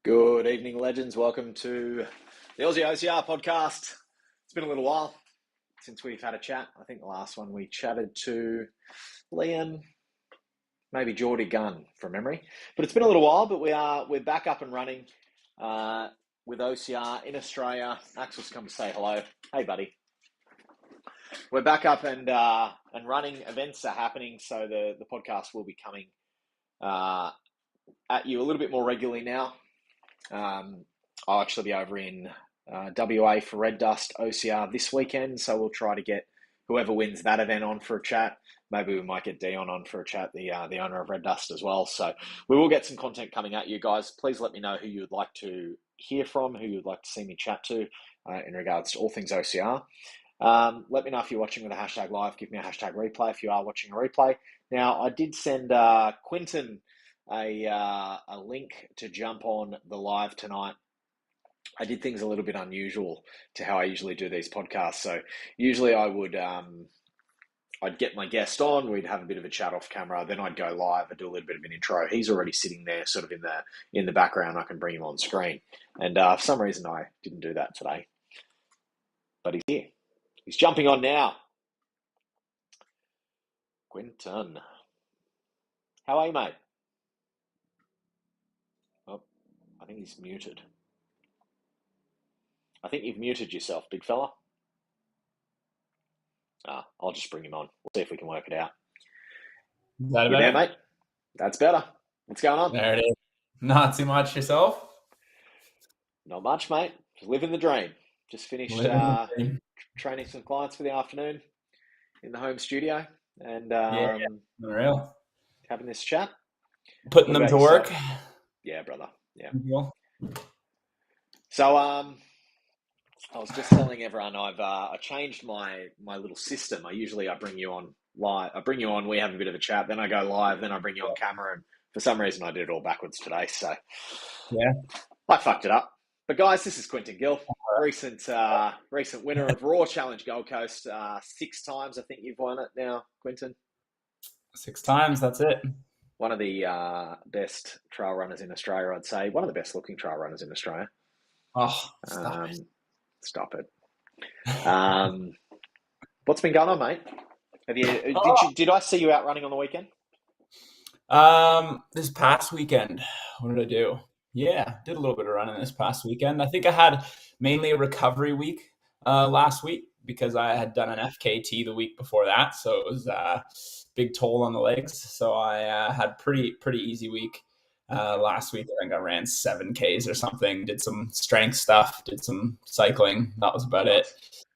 Good evening, legends. Welcome to the Aussie OCR podcast. It's been a little while since we've had a chat. I think the last one we chatted to Liam, maybe Geordie Gunn from memory. But it's been a little while, but we're back up and running with OCR in Australia. Axel's come to say hello. Hey, buddy. We're back up and running. Events are happening, so the podcast will be coming at you a little bit more regularly now. I'll actually be over in WA for Red Dust OCR this weekend, so we'll try to get whoever wins that event on for a chat. Maybe we might get Dion on for a chat, the owner of Red Dust as well. So we will get some content coming at you guys. Please let me know who you would like to hear from, who you'd like to see me chat to in regards to all things OCR. Let me know if you're watching with a hashtag live. Give me a hashtag replay if you are watching a replay. Now, I did send Quinton a link to jump on the live tonight. I did things a little bit unusual to how I usually do these podcasts. So usually I would I'd get my guest on, we'd have a bit of a chat off camera, then I'd go live and do a little bit of an intro. He's already sitting there sort of in the background. I can bring him on screen. And for some reason I didn't do that today. But he's here. He's jumping on now. Quinton. How are you, mate? Oh, I think he's muted. I think you've muted yourself, big fella. I'll just bring him on. We'll see if we can work it out. Is that You better? there, mate? That's better. What's going on? There it is. Not too much yourself? Not much, mate. Just living the dream. Just finished Living the dream. training some clients for the afternoon in the home studio and Unreal. having this chat. Putting What them about to yourself? work. Yeah, brother. Yeah. Cool. So I was just telling everyone I changed my little system. I bring you on live. I bring you on, we have a bit of a chat, then I go live, then I bring you on camera, and for some reason I did it all backwards today. So Yeah. I fucked it up. But guys, this is Quinton Gill, recent winner of Raw Challenge Gold Coast. 6 times I think you've won it now, Quinton. 6 times, that's it. One of the best trail runners in Australia, I'd say. One of the best looking trail runners in Australia. Oh, stop it. Stop it. What's been going on, mate? Did I see you out running on the weekend? This past weekend, what did I do? Yeah, did a little bit of running this past weekend. I think I had mainly a recovery week last week because I had done an FKT the week before that, so it was a big toll on the legs. So I had pretty easy week last week. I think I ran 7Ks or something, did some strength stuff, did some cycling. That was about it.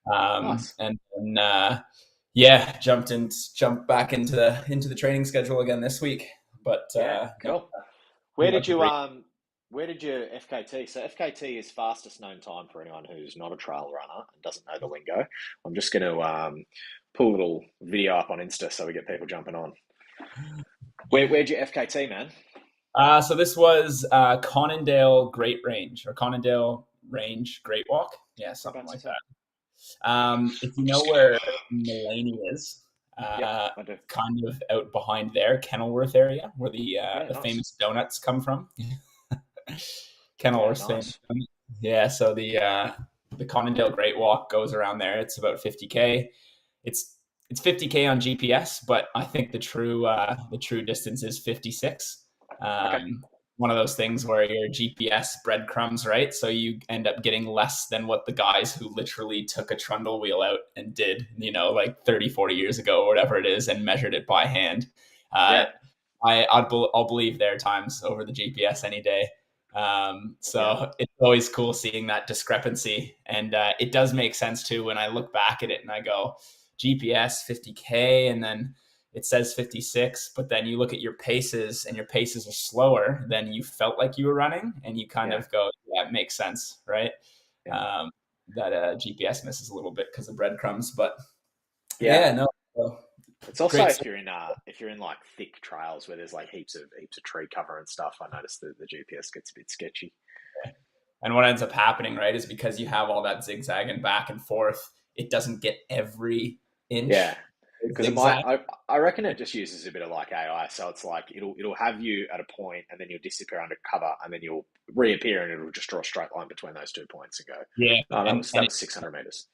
Nice. And then jumped back into the training schedule again this week. But cool. Where did you FKT? So FKT is fastest known time for anyone who's not a trail runner and doesn't know the lingo. I'm just going to pull a little video up on Insta so we get people jumping on. Where'd you FKT, man? So this was Conondale Great Range or Conondale Range Great Walk. Yeah, something like that. If you know where Mulaney is, I do. kind of out behind there, Kenilworth area, where the nice. famous donuts come from. Kenilworth famous. Yeah, so the Conondale Great Walk goes around there. It's about 50K. It's 50K on GPS, but I think the true distance is 56. One of those things where your GPS breadcrumbs, right? So you end up getting less than what the guys who literally took a trundle wheel out and did, like 30, 40 years ago or whatever it is and measured it by hand. I'll believe their times over the GPS any day. It's always cool seeing that discrepancy. And it does make sense too when I look back at it and I go, GPS 50K and then it says 56, but then you look at your paces and your paces are slower than you felt like you were running. And you kind of go, yeah, it makes sense, right? Yeah. That GPS misses a little bit because of breadcrumbs, but it's also if you're in like thick trails where there's like heaps of tree cover and stuff, I noticed that the GPS gets a bit sketchy. And what ends up happening, right, is because you have all that zigzagging back and forth, it doesn't get every inch. Yeah. Because I reckon it just uses a bit of like AI, so it's like it'll have you at a point, and then you'll disappear under cover, and then you'll reappear and it'll just draw a straight line between those 2 points and go, Yeah, oh, that and was that was 600 meters.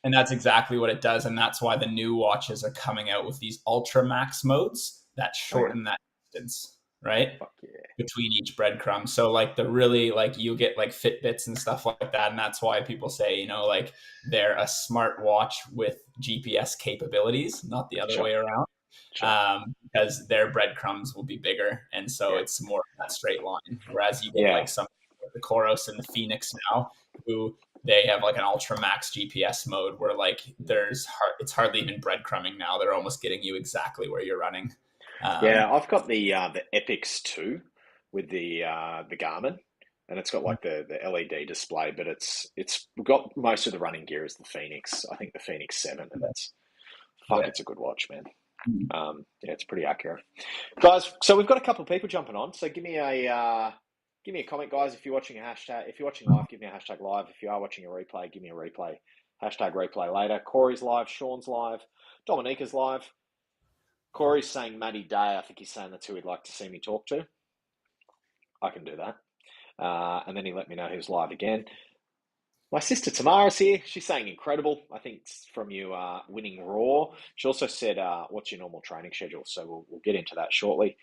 and that's exactly what it does, and that's why the new watches are coming out with these ultra max modes that Oh yeah, shorten that distance, right? fuck yeah, Between each breadcrumb. So like the really like you get like Fitbits and stuff like that. And that's why people say, like they're a smart watch with GPS capabilities, not the other sure, way around. sure, Because their breadcrumbs will be bigger. And so yeah, it's more of that straight line. Whereas you get yeah, like some the Koros and the Phoenix now, who they have like an ultra max GPS mode where like it's hardly even breadcrumbing now. They're almost getting you exactly where you're running. yeah. I've got the Epix 2 with the Garmin, and it's got like the LED display, but it's got most of the running gear is the Phoenix. I think the Phoenix 7, and Yeah. it's a good watch, man. Yeah, it's pretty accurate, guys. So we've got a couple of people jumping on. So give me a comment, guys. If you're watching a hashtag, if you're watching live, give me a hashtag live. If you are watching a replay, give me a replay. Hashtag replay later. Corey's live. Sean's live. Dominica's live. Corey's saying Matty Day. I think he's saying that's who he'd like to see me talk to. I can do that. And then he let me know who's live again. My sister Tamara's here. She's saying incredible. I think it's from you winning Raw. She also said, what's your normal training schedule? So we'll get into that shortly.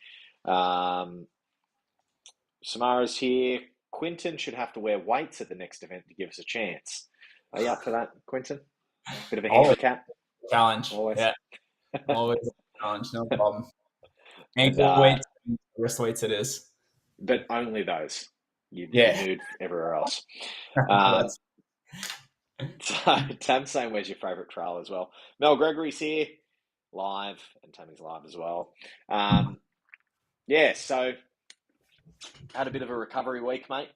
Samara's here. Quinton should have to wear weights at the next event to give us a chance. Are you up for that, Quinton? Bit of a Always handicap? challenge. Always. Yeah. Always a challenge. No problem. And, Ankle weights, wrist weights it is. but only those. You Yeah. nude everywhere else. That's Tam's saying, where's your favourite trail as well? Mel Gregory's here, live, and Tammy's live as well. Yeah, so had a bit of a recovery week, mate.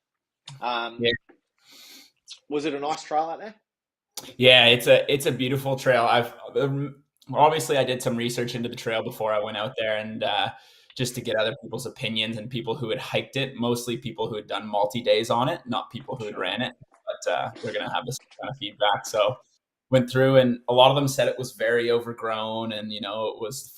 yeah. Was it a nice trail out there? Yeah, it's a beautiful trail. Obviously I did some research into the trail before I went out there, and just to get other people's opinions and people who had hiked it, mostly people who had done multi-days on it, not people who had ran it. But they're going to have this kind of feedback. So went through, and a lot of them said it was very overgrown, and it was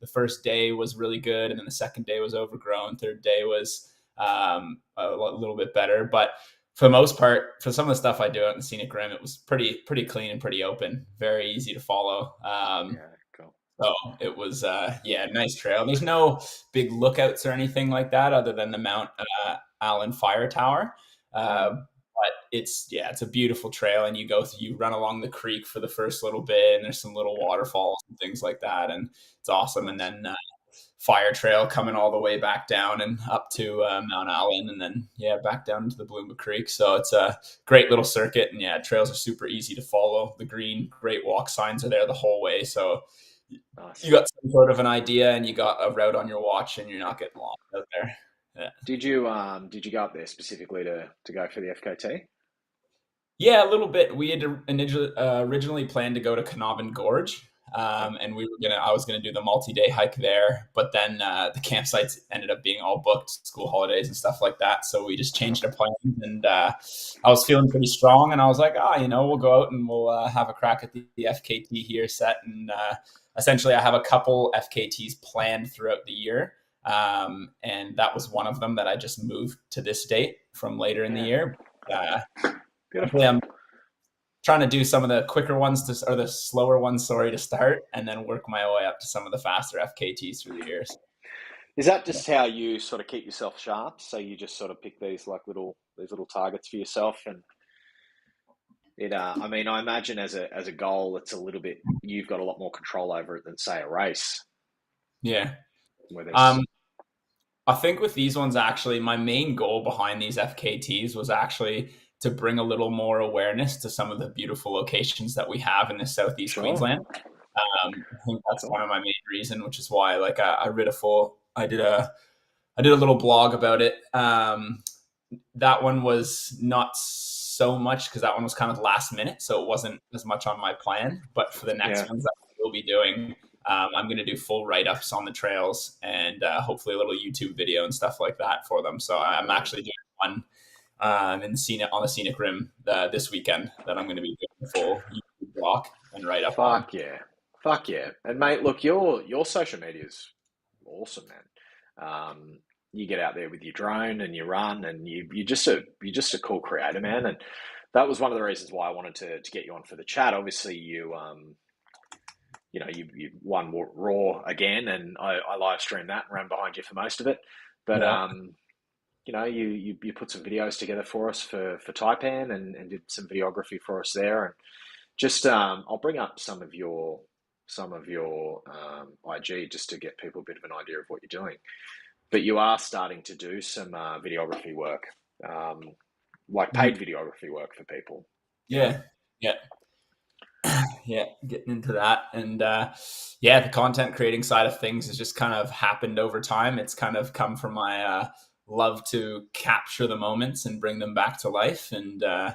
the first day was really good, and then the second day was overgrown, third day was a little bit better, but for the most part, for some of the stuff I do out in the scenic rim, it was pretty clean and pretty open, very easy to follow. Yeah, cool. So it was nice trail. There's no big lookouts or anything like that other than the Mount Allen Fire Tower. But it's a beautiful trail, and you run along the creek for the first little bit, and there's some little waterfalls and things like that, and it's awesome. And then Fire Trail coming all the way back down and up to Mount Allen, and then back down into the Bloomba Creek. So it's a great little circuit, and trails are super easy to follow. The green Great Walk signs are there the whole way, so you got some sort of an idea, and you got a route on your watch, and you're not getting lost out there. Yeah. Did you go up there specifically to go for the FKT? Yeah, a little bit. We had originally planned to go to Canavin Gorge, and I was gonna do the multi-day hike there, but then the campsites ended up being all booked, school holidays and stuff like that. So we just changed our plans, and I was feeling pretty strong, and I was like, we'll go out and we'll have a crack at the FKT here set, and essentially I have a couple FKTs planned throughout the year. And that was one of them that I just moved to this date from later in the year. I'm trying to do some of the quicker ones or the slower ones, to start, and then work my way up to some of the faster FKTs through the years. Is that just how you sort of keep yourself sharp? So you just sort of pick these little targets for yourself, and I imagine as a goal, it's a little bit, you've got a lot more control over it than say a race. Yeah. I think with these ones, actually, my main goal behind these FKTs was actually to bring a little more awareness to some of the beautiful locations that we have in the Southeast Queensland. I think that's one of my main reasons, which is why I did a little blog about it. That one was not so much because that one was kind of last minute, so it wasn't as much on my plan. But for the next ones that we'll be doing, I'm going to do full write-ups on the trails and hopefully a little YouTube video and stuff like that for them. So I'm actually doing one on the scenic rim this weekend that I'm going to be doing a full YouTube block and write up. Fuck yeah. And mate, look, your social media is awesome, man. you get out there with your drone and you run, and you're just a cool creator, man. And that was one of the reasons why I wanted to get you on for the chat. Obviously, you won Raw again, and I live streamed that and ran behind you for most of it. But Yeah. you put some videos together for us for Taipan, and did some videography for us there. And just I'll bring up some of your IG just to get people a bit of an idea of what you're doing. But you are starting to do some videography work, like paid videography work for people. Yeah. Yeah. Yeah, getting into that. And yeah, the content creating side of things has just kind of happened over time. It's kind of come from my love to capture the moments and bring them back to life. And Yeah,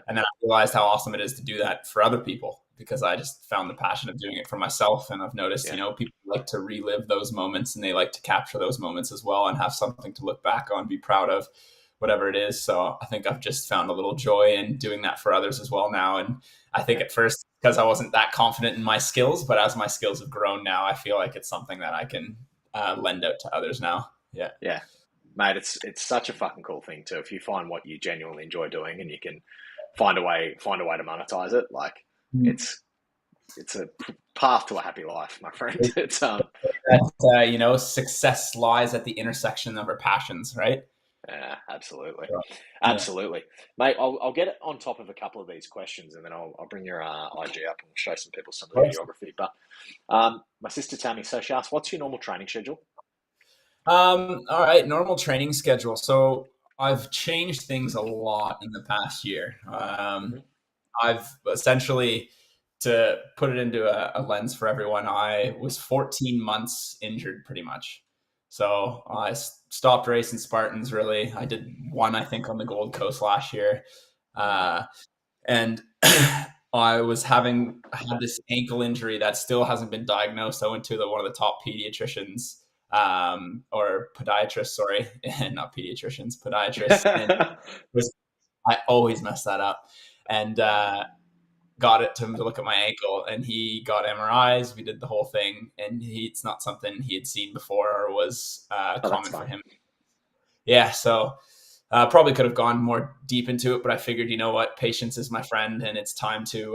then I realized how awesome it is to do that for other people, because I just found the passion of doing it for myself. And I've noticed, yeah, people like to relive those moments, and they like to capture those moments as well and have something to look back on, be proud of, whatever it is. So I think I've just found a little joy in doing that for others as well now. And I think yeah, at first, because I wasn't that confident in my skills, but as my skills have grown now, I feel like it's something that I can lend out to others now. Yeah. yeah. Mate, it's such a fucking cool thing too. If you find what you genuinely enjoy doing, and you can find a way to monetize it, like it's it's a path to a happy life, my friend. It's That success lies at the intersection of our passions, right? Yeah, absolutely, Yeah. absolutely, mate. I'll get on top of a couple of these questions, and then I'll bring your IG up and show some people some of the videography. But my sister Tammy, so she asked, "What's your normal training schedule?" All right, normal training schedule. So I've changed things a lot in the past year. Hmm. I've essentially, to put it into a lens for everyone, I was 14 months injured pretty much. So I stopped racing Spartans, really. I did one, I think, on the Gold Coast last year. And I had this ankle injury that still hasn't been diagnosed. I went to one of the top pediatricians, or podiatrists, sorry, not pediatricians, podiatrists, and was I always mess that up. And got him to look at my ankle, and he got MRIs. We did the whole thing, and it's not something he had seen before or was Oh, that's common for fun. him. Yeah, so probably could have gone more deep into it, but I figured, you know what, patience is my friend, and it's time to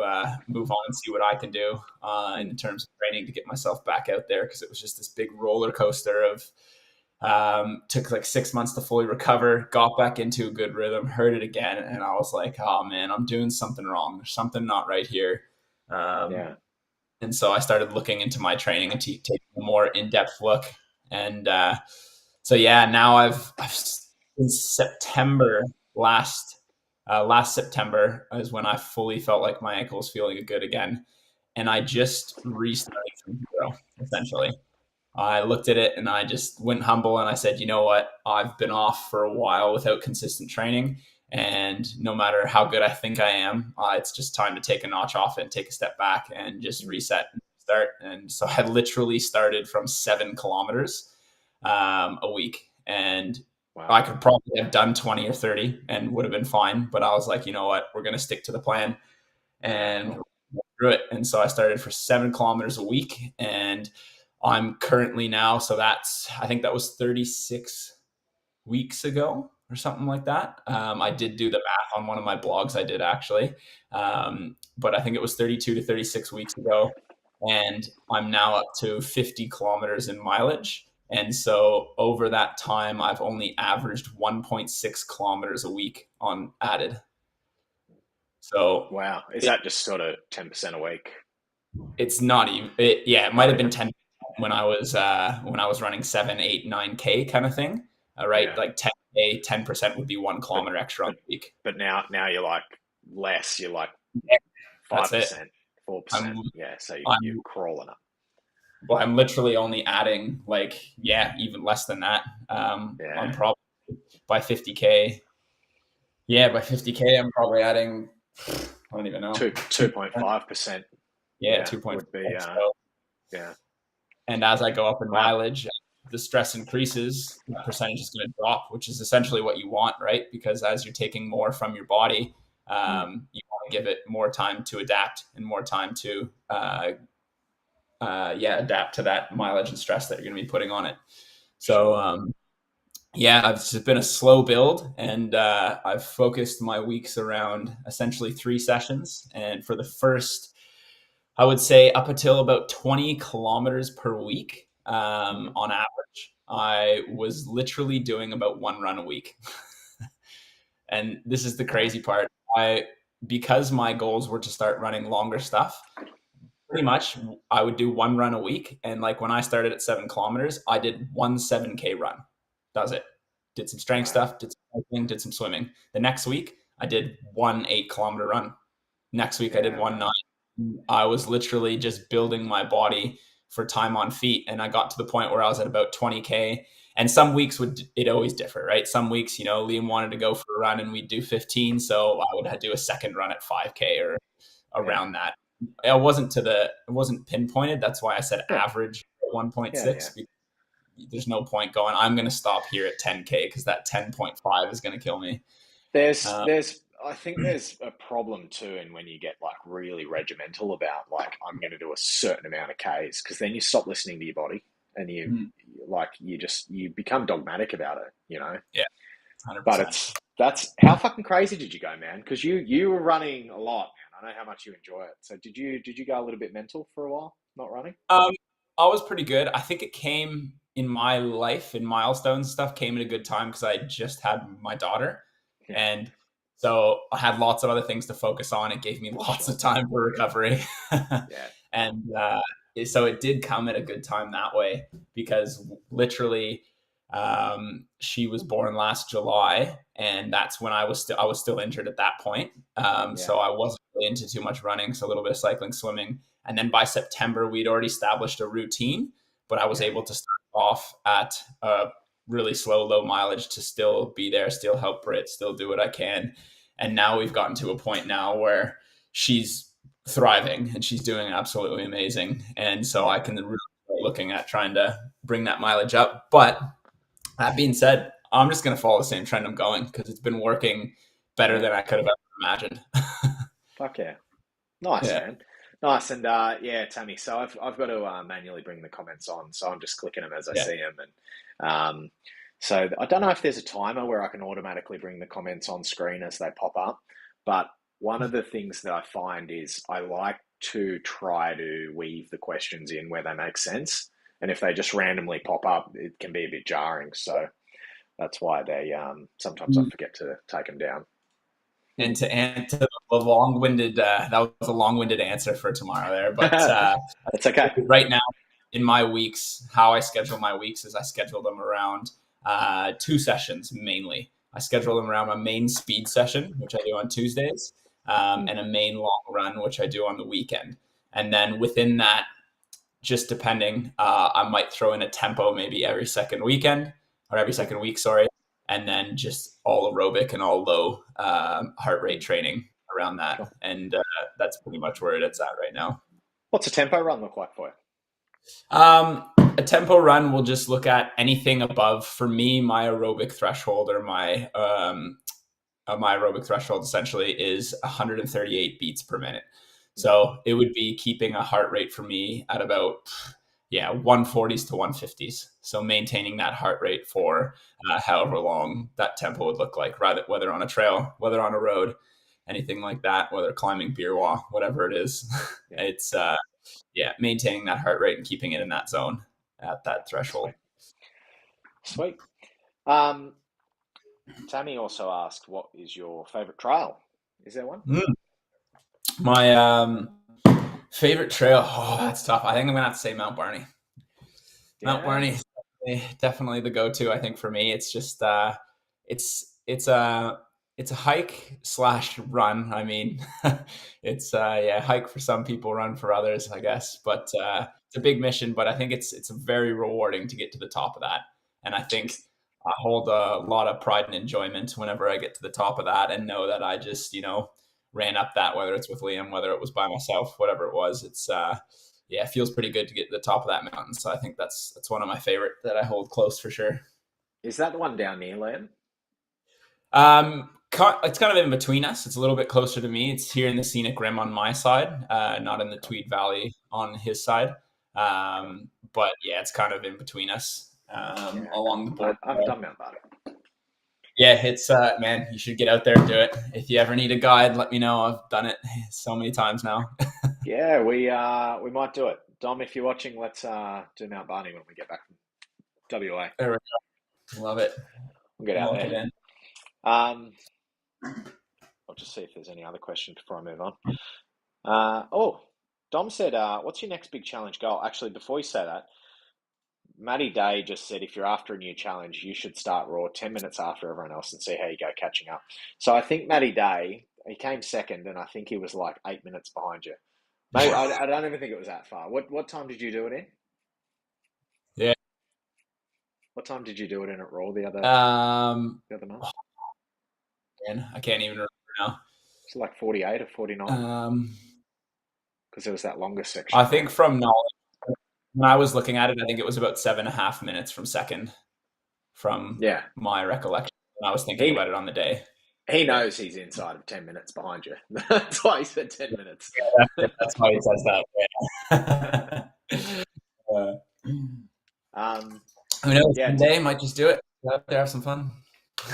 move on and see what I can do in terms of training to get myself back out there, because it was just this big roller coaster of took like 6 months to fully recover, got back into a good rhythm, heard it again, and I was like, oh man, I'm doing something wrong. There's something not right here. Um, Yeah. and so I started looking into my training and taking a more in-depth look. And so yeah, now I've in September last September is when I fully felt like my ankle was feeling good again, and I just restarted from zero essentially. I looked at it and I just went humble, and I said, you know what? I've been off for a while without consistent training. And no matter how good I think I am, it's just time to take a notch off and take a step back and just reset and start. And so I literally started from 7 kilometers a week. And Wow. I could probably have done 20 or 30 and would have been fine. But I was like, you know what? We're going to stick to the plan Yeah. and Cool. through it. And so I started for 7 kilometers a week. And I'm currently now, so I think that was 36 weeks ago or something like that. I did do the math on one of my blogs. I did actually. But I think it was 32 to 36 weeks ago. And I'm now up to 50 kilometers in mileage. And so over that time, I've only averaged 1.6 kilometers a week on added. So Wow. Is it, that just sort of 10% a week? it's not even, yeah, it might Not have been even. 10 when I was running 7, 8, 9K kind of thing. Right. Yeah. Like 10K, 10% would be one But kilometer extra on but the week. but now you're like less. You're like Yeah, five that's it. percent, 4%. I'm, Yeah. So you're I'm, crawling up. well, I'm literally only adding like, yeah, even less than that. I'm Yeah. probably by 50K. Yeah. By 50K, I'm probably adding, I don't even know. Two two point 2%. five percent. Yeah. Yeah. 2.5. Would be. So, Yeah. and as I go up in Wow. mileage, the stress increases, the percentage is going to drop, which is essentially what you want, right? Because as you're taking more from your body, Mm. you want to give it more time to adapt and more time to, adapt to that mileage and stress that you're going to be putting on it. So, Sure. Yeah, it's just been a slow build, and I've focused my weeks around essentially 3 sessions. And for the first, I would say up until about 20 kilometers per week, Mm-hmm. on average, I was literally doing about 1 run a week. And this is the Wow. crazy part. I Because my goals were to start running longer stuff, pretty much I would do 1 run a week. And like when I started at 7 kilometers, I did 1 7K run. That was it. Did some strength Wow. stuff, did some cycling, did some swimming. The next week, I did 1 8 kilometer run. Next week, I did Yeah. one Wow. 9. I was literally just building my body for time on feet. And I got to the point where I was at about 20K. And some weeks it always differ, right? Some weeks, Liam wanted to go for a run and we'd do 15. So I would do a second run at 5K or Yeah. around that. It wasn't pinpointed. That's why I said Yeah. average Yeah. Yeah. 1.6. There's no point going, I'm going to stop here at 10K because that 10.5 is going to kill me. Uh, I think there's a problem too in when you get like really regimental about like I'm going to do a certain amount of Ks because then you stop listening to your body and you become dogmatic about it, you know. yeah, But 100%. that's how fucking crazy did you go, man? Because you were running a lot, man. I know how much you enjoy it. So did you go a little bit mental for a while, not running? Um, I was pretty good. I think it came in my life in milestones stuff came at a good time because I just had my daughter, Yeah, and so I had lots of other things to focus on. It gave me lots sure. of time for recovery, Yeah, and so it did come at a good time that way because literally, she was born last July, and that's when I was still injured at that point. yeah, So I wasn't really into too much running, so a little bit of cycling, swimming, and then by September, we'd already established a routine, but I was yeah, able to start off at a really slow, low mileage to still be there, still help Brit, still do what I can. And now we've gotten to a point now where she's thriving and she's doing absolutely amazing. And so I yeah, can really start looking at trying to bring that mileage up. But that being said, I'm just going to follow the same trend I'm going because it's been working better yeah. than I could have ever imagined. Fuck yeah. Nice, Yeah. man. Nice. And yeah, Tammy. So I've got to manually bring the comments on. So I'm just clicking them as I Yeah. see them. And so I don't know if there's a timer where I can automatically bring the comments on screen as they pop up. But one of the things that I find is I like to try to weave the questions in where they make sense. And if they just randomly pop up, it can be a bit jarring. So that's why they sometimes I forget to take them down. And to answer the long-winded, that was a long-winded answer for tomorrow there. But That's okay. right now, in my weeks, how I schedule my weeks is I schedule them around 2 sessions mainly. I schedule them around my main speed session, which I do on Tuesdays, Mm, and a main long run, which I do on the weekend. And then within that, just depending, I might throw in a tempo maybe every second weekend or every mm, second week, sorry, and then just all aerobic and all low heart rate mm. training around that. Cool. And that's pretty much where it's at right now. What's a tempo run look like for you? A tempo run will just look at anything above, for me, my aerobic threshold or my aerobic threshold essentially is 138 beats per minute. Mm, So it would be keeping a heart rate for me at about 140s to 150s. So maintaining that heart rate for however long that tempo would look like, rather whether on a trail, whether on a road, anything like that, whether climbing Beerwa, whatever it is. yeah, It's maintaining that heart rate and keeping it in that zone at that threshold. sweet, sweet. Um, Tammy also asked, "What is your favorite trail? Is there one?" Mm. My favorite trail, oh, that's tough. I think I'm gonna have to say Mount Barney. Mount Yeah, Barney is definitely the go-to. I think for me, it's just it's it's a it's a hike slash run. I mean, it's hike for some people, run for others, I guess. But it's a big mission. But I think it's very rewarding to get to the top of that. And I think is I hold a lot of pride and enjoyment whenever I get to the top of that and know that I just ran up that, whether it's with Liam, whether it was by myself, whatever it was. It's it feels pretty good to get to the top of that mountain. So I think that's one of my favorite that I hold close for sure. is that the one down near Liam? It's kind of in between us. It's a little bit closer to me. It's here in the scenic rim on my side, not in the Cool, Tweed Valley on his side. cool. But yeah, it's kind of in between us. Yeah, along the cool. border. I haven't done Mount Barney. Yeah, it's man, you should get out there and do it. If you ever need a guide, let me know. I've done it so many times now. Yeah, we might do it. Dom, if you're watching, let's do Mount Barney when we get back from WA. There we go. Love it. We'll get out Lock there. it in. I'll just see if there's any other questions before I move on. Dom said, what's your next big challenge goal? Actually, before you say that, Matty Day just said if you're after a new challenge, you should start raw 10 minutes after everyone else and see how you go catching up. So I think Matty Day, he came second, and I think he was like 8 minutes behind you. Maybe I don't even think it was that far. What time did you do it in? Yeah. What time did you do it in at Raw the other month? Man, I can't even remember now. It's like 48 or 49. Because there was that longer section. I think from knowledge, when I was looking at it, I think it was about 7.5 minutes from second, from my recollection. When I was thinking about it on the day. He knows he's inside of 10 minutes behind you. That's why he said 10 minutes. Yeah, that's why he says that. Yeah. Who knows? One day might just do it. Go out there, have some fun.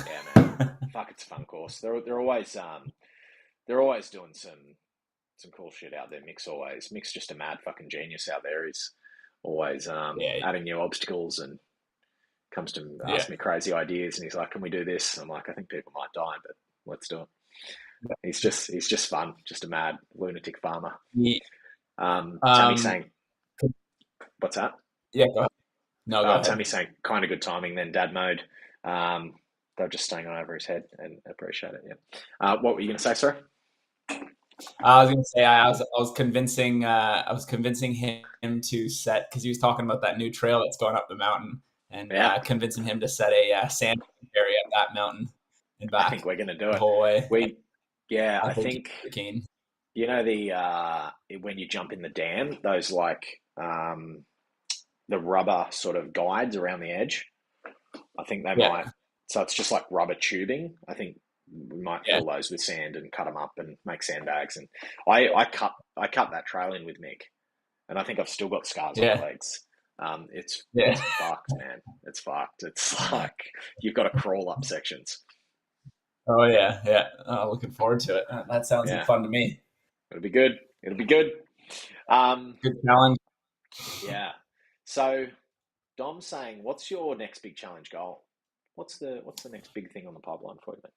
Yeah, man. Fuck, it's a fun course. They're always doing some cool shit out there. Mick's just a mad fucking genius out there. He's always adding new obstacles and comes to ask me crazy ideas, and he's like, "Can we do this?" I'm like, "I think people might die, but let's do it." Yeah. He's just fun, just a mad lunatic farmer. Tammy saying, "What's that?" Yeah, go ahead. No, go ahead. Tammy saying, "Kind of good timing." Then dad mode. They're just staying on over his head, and appreciate it. Yeah. What were you going to say, sir? I was going to say I was convincing him to set, because he was talking about that new trail that's going up the mountain, and convincing him to set a sand area up that mountain and back. I think we're going to do it the whole way. I think you know when you jump in the dam, those like the rubber sort of guides around the edge. I think they might. So it's just like rubber tubing. I think we might fill those with sand and cut them up and make sandbags. And I cut that trail in with Mick, and I think I've still got scars on my legs. It's fucked, man. It's fucked. It's like you've got to crawl up sections. Oh yeah. Looking forward to it. That sounds like fun to me. It'll be good. Good challenge. Yeah. So Dom's saying, what's your next big challenge goal? What's the next big thing on the pipeline for you, mate?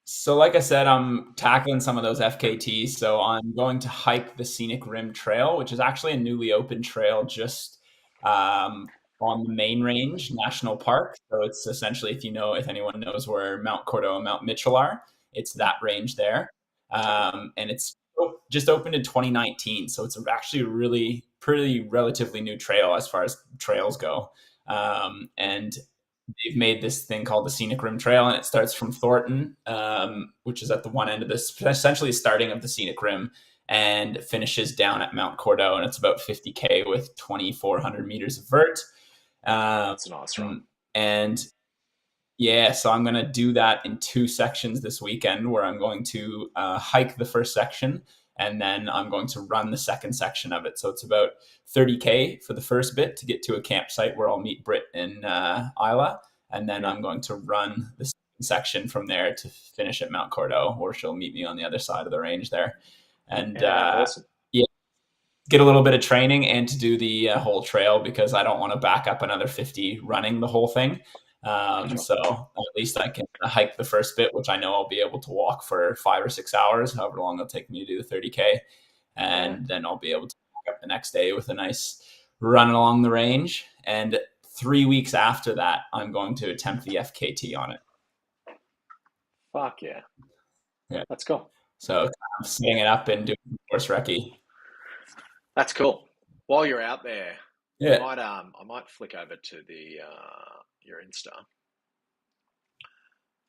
So like I said, I'm tackling some of those FKTs. So I'm going to hike the Scenic Rim Trail, which is actually a newly opened trail just on the main range national park. So it's essentially, if anyone knows where Mount Cordeaux and Mount Mitchell are, it's that range there. And it's just opened in 2019. So it's actually a really pretty relatively new trail as far as trails go. And they've made this thing called the Scenic Rim Trail, and it starts from Thornton, which is at the one end of this, essentially starting of the Scenic Rim, and finishes down at Mount Cordeaux, and it's about 50K with 2,400 meters of vert. That's a nice run. And so I'm going to do that in 2 sections this weekend, where I'm going to hike the first section, and then I'm going to run the second section of it. So it's about 30K for the first bit to get to a campsite where I'll meet Britt and Isla. And then I'm going to run the second section from there to finish at Mount Cordeaux, where she'll meet me on the other side of the range there. And awesome. Get a little bit of training and to do the whole trail, because I don't want to back up another 50 running the whole thing. So at least I can hike the first bit, which I know I'll be able to walk for 5 or 6 hours, however long it'll take me to do the 30K. And then I'll be able to walk up the next day with a nice run along the range. And 3 weeks after that, I'm going to attempt the FKT on it. Fuck yeah. Yeah. That's cool. So I'm setting it up and doing course recce. That's cool. While you're out there, I might flick over to the your Insta.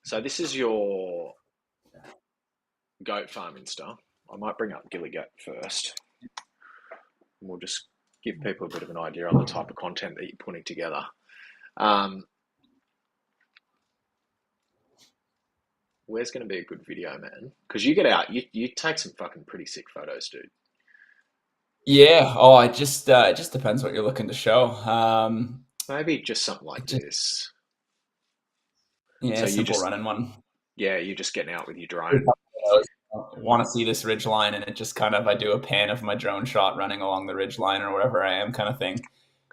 So this is your goat farm Insta. I might bring up Gilly Goat first. And we'll just give people a bit of an idea on the type of content that you're putting together. Where's going to be a good video, man? Because you get out, you take some fucking pretty sick photos, dude. Yeah. It just depends what you're looking to show. Maybe just something like Just this. yeah, So you simple just, running one. yeah, you're just getting out with your drone. Want to see this ridge line, and it just kind of I do a pan of my drone shot running along the ridge line or wherever I am, kind of thing,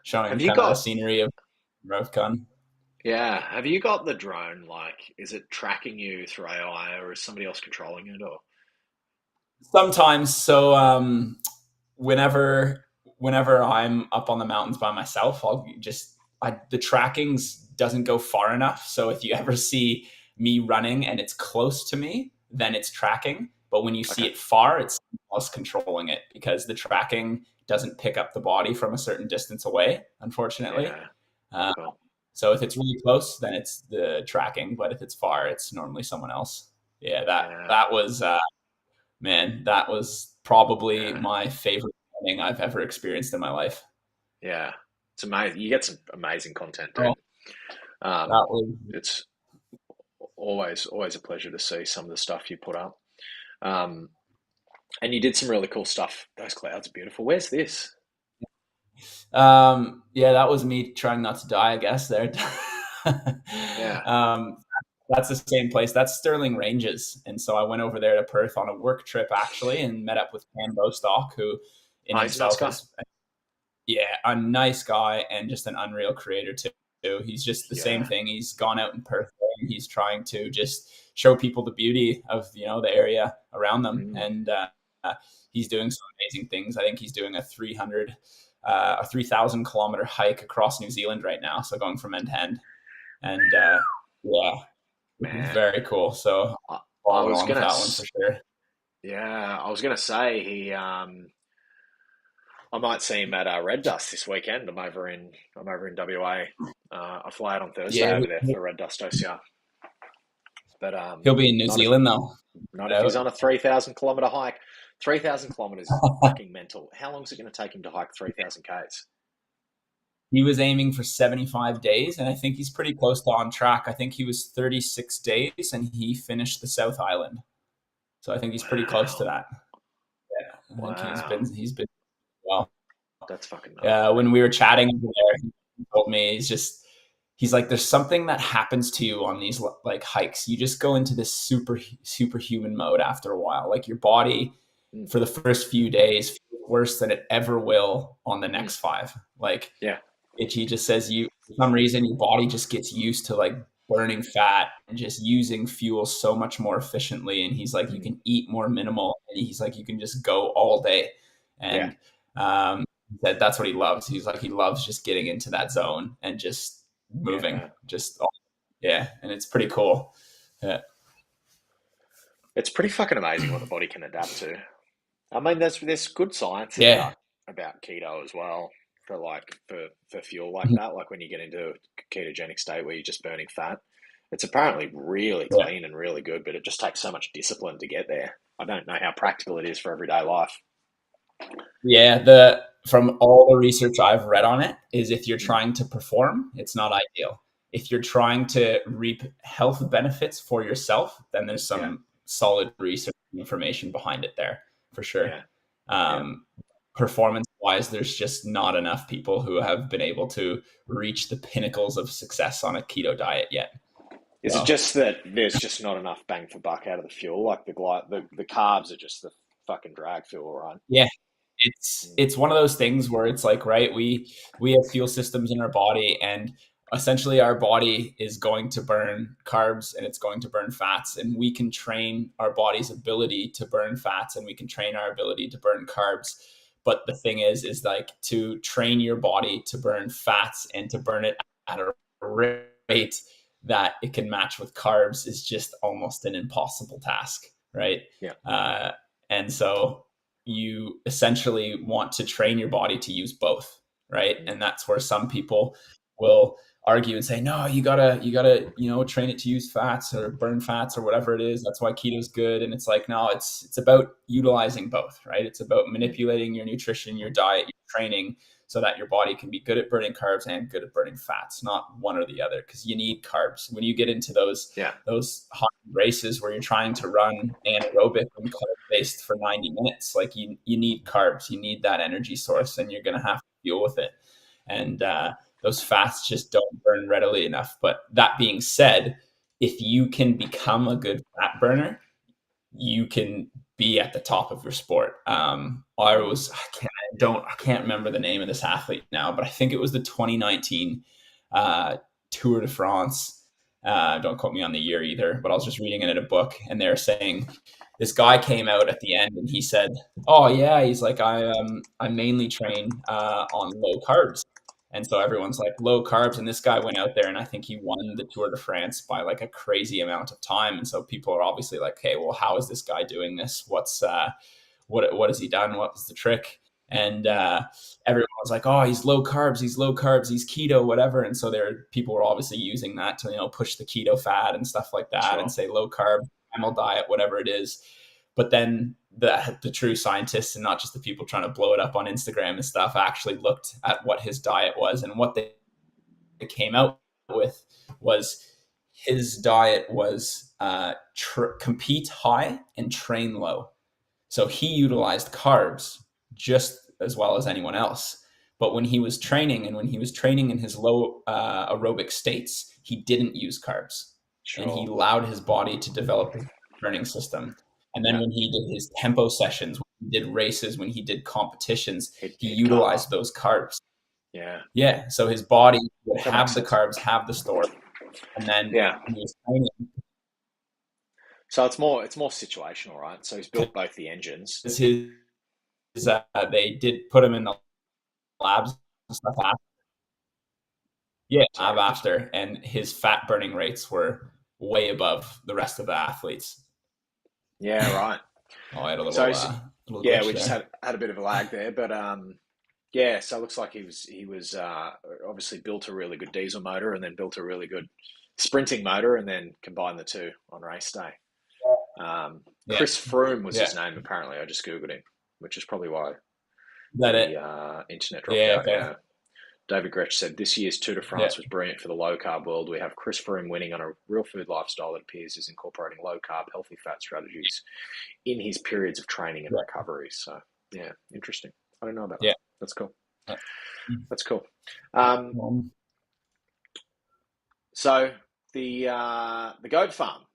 showing Have you kind of the got, scenery of Rovcon. yeah, have you got the drone? Like, is it tracking you through AI or is somebody else controlling it? Or, Sometimes, so whenever whenever I'm up on the mountains by myself, the trackings doesn't go far enough. So if you ever see me running and it's close to me, then it's tracking. But when you see okay, it far, it's us controlling it because the tracking doesn't pick up the body from a certain distance away, unfortunately. yeah, Uh, cool. so if it's really close, then it's the tracking. But if it's far, it's normally someone else. Yeah, Yeah, that was man, that was probably yeah, my favorite thing I've ever experienced in my life. yeah. It's amazing. You get some amazing content, Oh, dude. Um, that was it's always a pleasure to see some of the stuff you put up. Um, and you did some really cool stuff. Those clouds are beautiful. Where's this? yeah, that was me trying not to die, I guess there. Yeah, um, that's the same place. That's Sterling Ranges. And so I went over there to Perth on a work trip actually and met up with Cam Bostock, who in oh, he's a nice himself guy. is yeah, a nice guy and just an unreal creator too. He's just the same Yeah. thing. He's gone out in Perth and he's trying to just show people the beauty of the area around them, Mm. and he's doing some amazing things. I think he's doing a 3,000 kilometer hike across New Zealand right now. So going from end to end, and yeah, which is Man, very cool. So I, I follow was along with gonna, that one for sure. yeah, I was gonna say I might see him at Red Dust this weekend. I'm over in WA. I fly out on Thursday Yeah, over there for Red Dust OCR, but he'll be in New not if Zealand though. not if he's Out. on a 3,000 kilometer hike. 3,000 kilometers is fucking mental. How long is it going to take him to hike 3,000 k's? He was aiming for 75 days, and I think he's pretty close to on track. I think he was 36 days, and he finished the South Island. So I think he's pretty close to Wow, that. Yeah, I think wow, he's been well. that's fucking nuts, man. When we were chatting over there, he told me he's like there's something that happens to you on these like hikes. You just go into this superhuman mode after a while. Like your body Mm, for the first few days feels worse than it ever will on the mm, next five. Like yeah, he just says you for some reason your body just gets used to like burning fat and just using fuel so much more efficiently, and he's like you mm, can eat more minimal, and he's like you can just go all day, yeah, and that's what he loves. He's like he loves just getting into that zone and just moving, yeah. just yeah, and it's pretty cool. Yeah, It's pretty fucking amazing what the body can adapt to. I mean, there's good science yeah, about keto as well for for fuel like that. Like when you get into a ketogenic state where you're just burning fat, it's apparently really yeah. clean and really good, but it just takes so much discipline to get there. I don't know how practical it is for everyday life. Yeah, the from all the research I've read on it is if you're Mm, trying to perform, it's not ideal. If you're trying to reap health benefits for yourself, then there's yeah, some solid research information behind it there for sure. yeah, yeah. Um, Performance wise, there's just not enough people who have been able to reach the pinnacles of success on a keto diet yet. Is it So just that there's just not enough bang for buck out of the fuel? Like the carbs are just the fucking drag fuel, right? yeah, Mm, it's one of those things where it's like right we have fuel systems in our body, and essentially our body is going to burn carbs and it's going to burn fats, and we can train our body's ability to burn fats and we can train our ability to burn carbs. But the thing is like to train your body to burn fats and to burn it at a rate that it can match with carbs is just almost an impossible task, right? yeah. uh, and so you essentially want to train your body to use both, right? Mm, And that's where some people will argue and say, no, you gotta train it to use fats or burn fats or whatever it is. That's why keto is good. And it's like, no, it's about utilizing both, right? It's about mm, manipulating your nutrition, your diet, your training, so that your body can be good at burning carbs and good at burning fats, not one or the other, because you need carbs when you get into yeah. those hot races where you're trying to run anaerobic and carb based for 90 minutes. Like you need carbs, you need that energy source, and you're going to have to deal with it. And those fats just don't burn readily enough. But that being said, if you can become a good fat burner, you can be at the top of your sport. I can't remember the name of this athlete now, but I think it was the 2019 Tour de France. Don't quote me on the year either, but I was just reading it in a book, and they're saying this guy came out at the end and he said, "Oh yeah," he's like, I mainly train on low carbs." And so everyone's like, low carbs. And this guy went out there and I think he won the Tour de France by like a crazy amount of time. And so people are obviously like, "Hey, well, how is this guy doing this? What has he done? What was the trick?" And everyone was like, "Oh, he's low carbs, he's low carbs, he's keto, whatever." And so people were obviously using that to, push the keto fad and stuff like that, and say low carb, animal diet, whatever it is. But then the true scientists, and not just the people trying to blow it up on Instagram and stuff, actually looked at what his diet was, and what they came out with was his diet was compete high and train low. So he utilized carbs just as well as anyone else. But when he was training, and when he was training in his low aerobic states, he didn't use carbs. And he allowed his body to develop his burning system. And then when he did his tempo sessions, when he did races, when he did competitions, he utilized those carbs. Yeah. So his body would have the carbs, have the store. And then when he was training, so it's more situational, right? So he's built both the engines. They did put him in the labs and stuff after. Yeah, lab after, and his fat burning rates were way above the rest of the athletes. Yeah, right. Oh, I had a little. We just had a bit of a lag there, but so it looks like he was obviously built a really good diesel motor, and then built a really good sprinting motor, and then combined the two on race day. Chris Froome was his name, apparently. I just googled him, which is probably why internet dropped out. Okay. Yeah. David Gretsch said, "This year's Tour de France was brilliant for the low-carb world. We have Chris Froome winning on a real food lifestyle that appears is incorporating low-carb, healthy fat strategies in his periods of training and recovery." So, yeah, interesting. I don't know about that. That's cool. That's cool. So, the goat farm.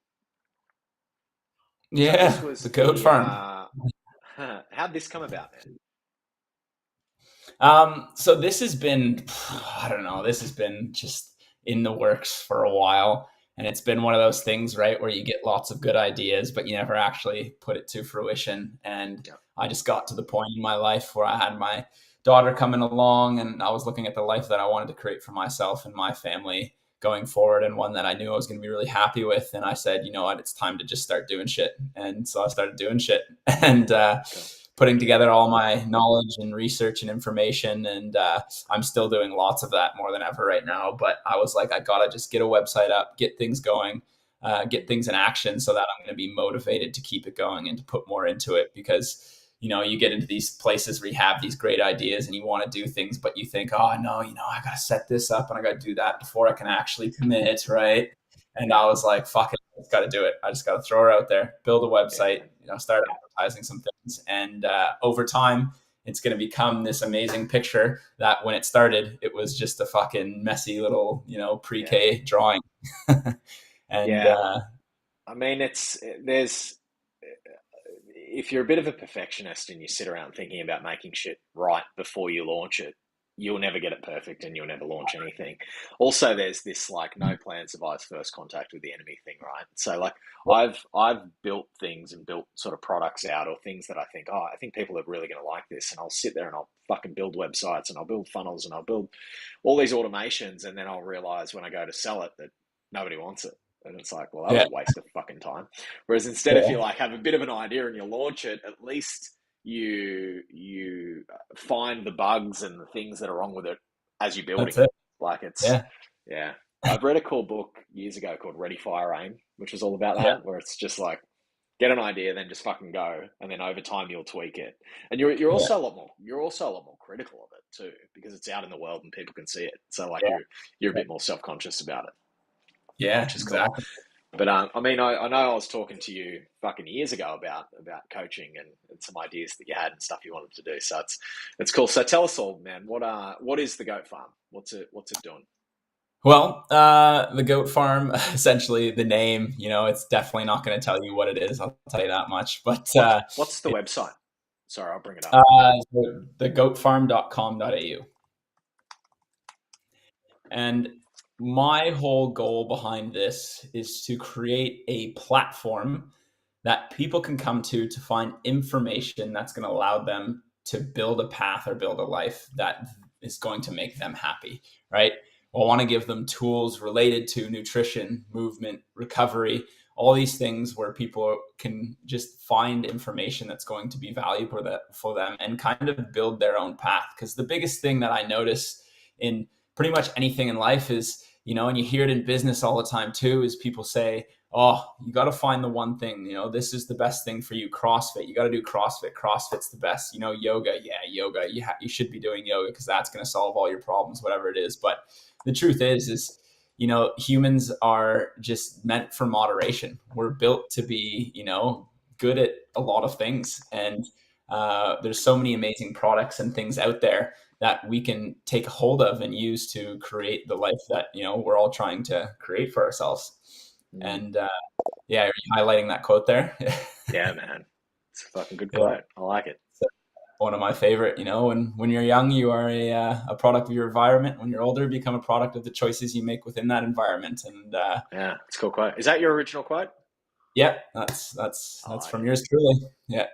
Yeah, so the goat farm. How'd this come about, man? So this has been, I don't know, this has been just in the works for a while. And it's been one of those things, right, where you get lots of good ideas, but you never actually put it to fruition. And I just got to the point in my life where I had my daughter coming along, and I was looking at the life that I wanted to create for myself and my family going forward, and one that I knew I was going to be really happy with. And I said, you know what, it's time to just start doing shit. And so I started doing shit. And putting together all my knowledge and research and information. And I'm still doing lots of that, more than ever right now. But I was like, I got to just get a website up, get things going, get things in action, so that I'm going to be motivated to keep it going and to put more into it. Because, you get into these places where you have these great ideas and you want to do things, but you think, oh no, I got to set this up and I got to do that before I can actually commit. Right. And I was like, fuck it, I just got to do it. I just got to throw her out there, build a website, start advertising some things. And over time, it's going to become this amazing picture that when it started, it was just a fucking messy little, pre-K drawing. I mean, if you're a bit of a perfectionist and you sit around thinking about making shit right before you launch it, you'll never get it perfect and you'll never launch anything. Also, there's this like no plan survives first contact with the enemy thing, right? So like I've built things and built sort of products out, or things that I think, I think people are really going to like this, and I'll sit there and I'll fucking build websites and I'll build funnels and I'll build all these automations, and then I'll realize when I go to sell it that nobody wants it. And it's like, well, that was a waste of fucking time. Whereas instead, if you like have a bit of an idea and you launch it, at least you find the bugs and the things that are wrong with it as you're building it. Like I've read a cool book years ago called Ready, Fire, Aim, which is all about that, where it's just like, get an idea, then just fucking go, and then over time you'll tweak it. And you're also a lot more critical of it too, because it's out in the world and people can see it. So like you're a bit more self-conscious about it. Yeah, which is exactly. Cool. But I mean, I know I was talking to you fucking years ago about coaching and some ideas that you had and stuff you wanted to do. So it's cool. So tell us all, man. What is the goat farm? What's it doing? Well, the goat farm, essentially the name, it's definitely not going to tell you what it is. I'll tell you that much. But What's the website? Sorry, I'll bring it up. thegoatfarm.com.au. And my whole goal behind this is to create a platform that people can come to find information that's going to allow them to build a path or build a life that is going to make them happy, right? Well, I want to give them tools related to nutrition, movement, recovery, all these things where people can just find information that's going to be valuable for them and kind of build their own path. Because the biggest thing that I notice in pretty much anything in life is, and you hear it in business all the time too, is people say, oh, you got to find the one thing, this is the best thing for you. CrossFit, you got to do CrossFit. CrossFit's the best, yoga. Yeah, yoga. You should be doing yoga because that's going to solve all your problems, whatever it is. But the truth is, humans are just meant for moderation. We're built to be, good at a lot of things. And there's so many amazing products and things out there that we can take hold of and use to create the life that, we're all trying to create for ourselves. And yeah, are you highlighting that quote there? Yeah, man. It's a fucking good quote. I like it. One of my favorite, when you're young, you are a product of your environment. When you're older, you become a product of the choices you make within that environment. And yeah, it's a cool quote. Is that your original quote? Yeah, that's from yours truly. Yeah.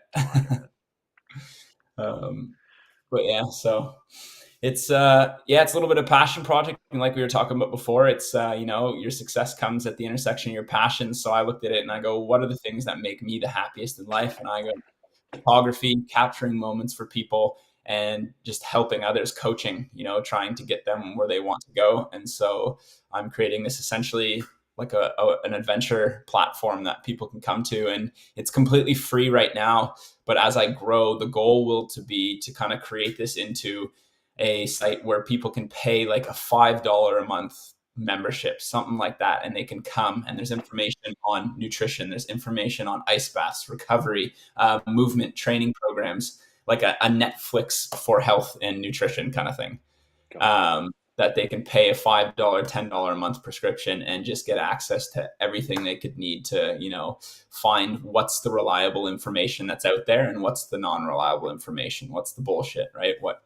But yeah, so it's it's a little bit of passion project, and like we were talking about before, it's your success comes at the intersection of your passions. So I looked at it and I go, what are the things that make me the happiest in life? And I go, photography, capturing moments for people, and just helping others, coaching, trying to get them where they want to go. And so I'm creating this essentially like an adventure platform that people can come to, and it's completely free right now. But as I grow, the goal will be to kind of create this into a site where people can pay like a $5 a month membership, something like that, and they can come, and there's information on nutrition, there's information on ice baths, recovery, movement training programs, like a Netflix for health and nutrition kind of thing. That they can pay a $5, $10 a month prescription and just get access to everything they could need to, find what's the reliable information that's out there and what's the non-reliable information, what's the bullshit, right? What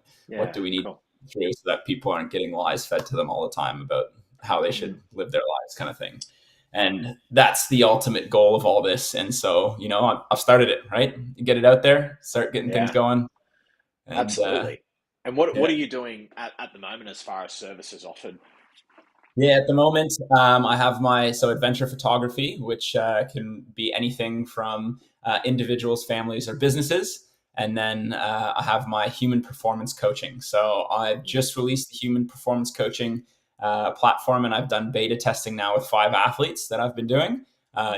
do we need through so that people aren't getting lies fed to them all the time about how they should live their lives, kind of thing. And that's the ultimate goal of all this. And so, I've started it, right? You get it out there, start getting things going. And, absolutely. And what are you doing at the moment as far as services offered? Yeah, at the moment, I have my adventure photography, which can be anything from individuals, families, or businesses. And then I have my human performance coaching. So I've just released the human performance coaching platform, and I've done beta testing now with 5 athletes that I've been doing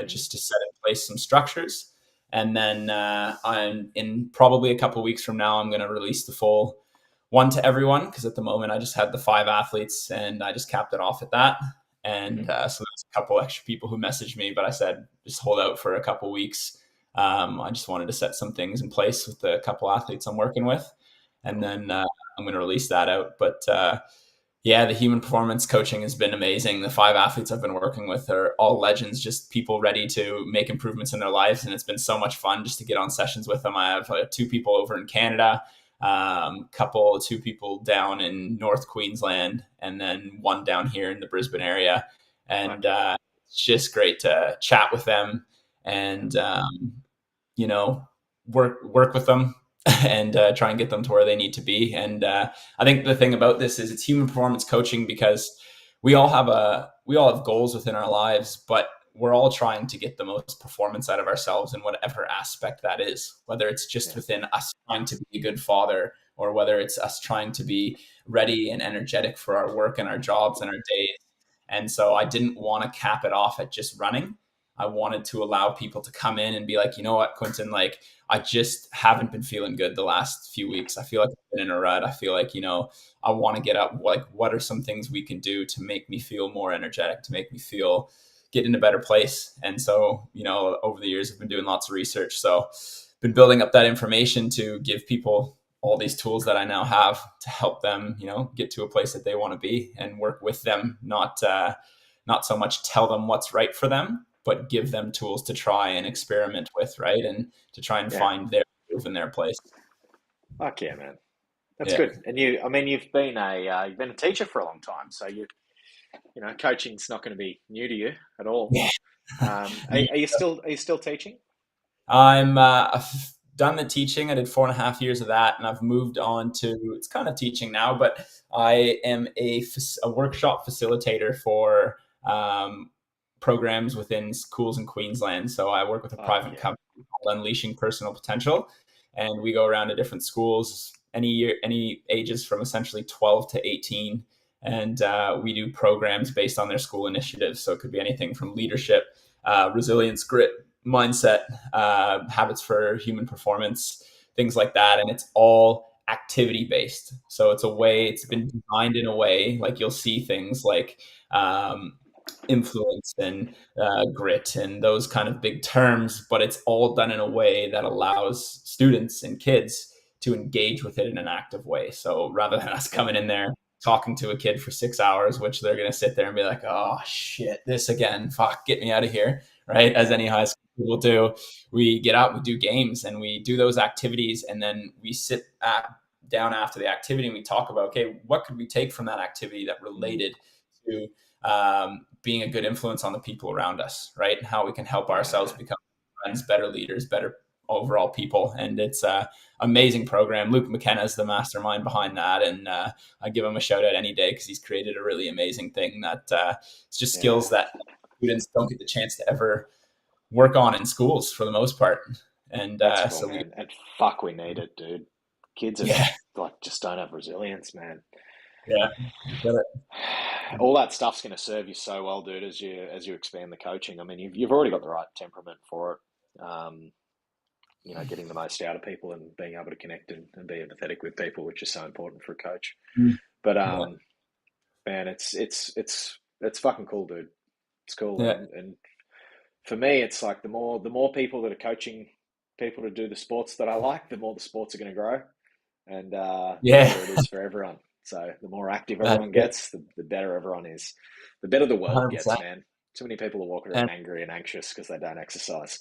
just to set in place some structures. And then I'm in probably a couple of weeks from now, I'm going to release the full one to everyone, because at the moment I just had the 5 athletes and I just capped it off at that. And so there's a couple extra people who messaged me, but I said just hold out for a couple of weeks. I just wanted to set some things in place with the couple athletes I'm working with, and then I'm going to release that out. But the human performance coaching has been amazing. The 5 athletes I've been working with are all legends, just people ready to make improvements in their lives. And it's been so much fun just to get on sessions with them. I have 2 people over in Canada, 2 people down in North Queensland, and then 1 down here in the Brisbane area. And it's just great to chat with them and, work with them and try and get them to where they need to be. And I think the thing about this is it's human performance coaching, because we all have goals within our lives, but we're all trying to get the most performance out of ourselves in whatever aspect that is, whether it's just within us trying to be a good father, or whether it's us trying to be ready and energetic for our work and our jobs and our days. And so I didn't want to cap it off at just running. I wanted to allow people to come in and be like, you know what, Quinton, like I just haven't been feeling good the last few weeks. I feel like I've been in a rut. I feel like, I want to get up. Like, what are some things we can do to make me feel more energetic, to make me feel get in a better place. And so, over the years, I've been doing lots of research. So been building up that information to give people all these tools that I now have to help them, get to a place that they want to be, and work with them, not so much tell them what's right for them, but give them tools to try and experiment with, right? And to try and find their move in their place. Fuck yeah, man. That's good. And you've been a teacher for a long time, so coaching's not going to be new to you at all. Yeah. Are you still teaching? I've done the teaching. I did 4.5 years of that, and I've moved on to, it's kind of teaching now, but I am a workshop facilitator for programs within schools in Queensland. So I work with a private company called Unleashing Personal Potential, and we go around to different schools, any ages from essentially 12 to 18. And we do programs based on their school initiatives. So it could be anything from leadership, resilience, grit, mindset, habits for human performance, things like that. And it's all activity based. So it's been designed in a way, like you'll see things like influence and grit and those kind of big terms, but it's all done in a way that allows students and kids to engage with it in an active way. So rather than us coming in there talking to a kid for 6 hours, which they're going to sit there and be like, oh shit, this again, fuck, get me out of here, right? As any high school will do, we get out, we do games, and we do those activities, and then we sit down after the activity and we talk about, okay, what could we take from that activity that related to being a good influence on the people around us, right? And how we can help ourselves become friends, better leaders, better overall people. And it's an amazing program. Luke McKenna is the mastermind behind that, and I give him a shout out any day because he's created a really amazing thing that it's just skills that students don't get the chance to ever work on in schools for the most part. And that's cool, man. And fuck, we need it, dude. Kids are just don't have resilience, man. Yeah, all that stuff's going to serve you so well, dude, as you expand the coaching. I mean, you've already got the right temperament for it. Getting the most out of people and being able to connect and be empathetic with people, which is so important for a coach. But man, it's fucking cool, dude. It's cool, and for me, it's like the more people that are coaching people to do the sports that I like, the more the sports are going to grow, and the better it is for everyone. So the more active everyone gets, the better everyone is. The better the world 100%. Gets, man. Too many people are walking around angry and anxious because they don't exercise.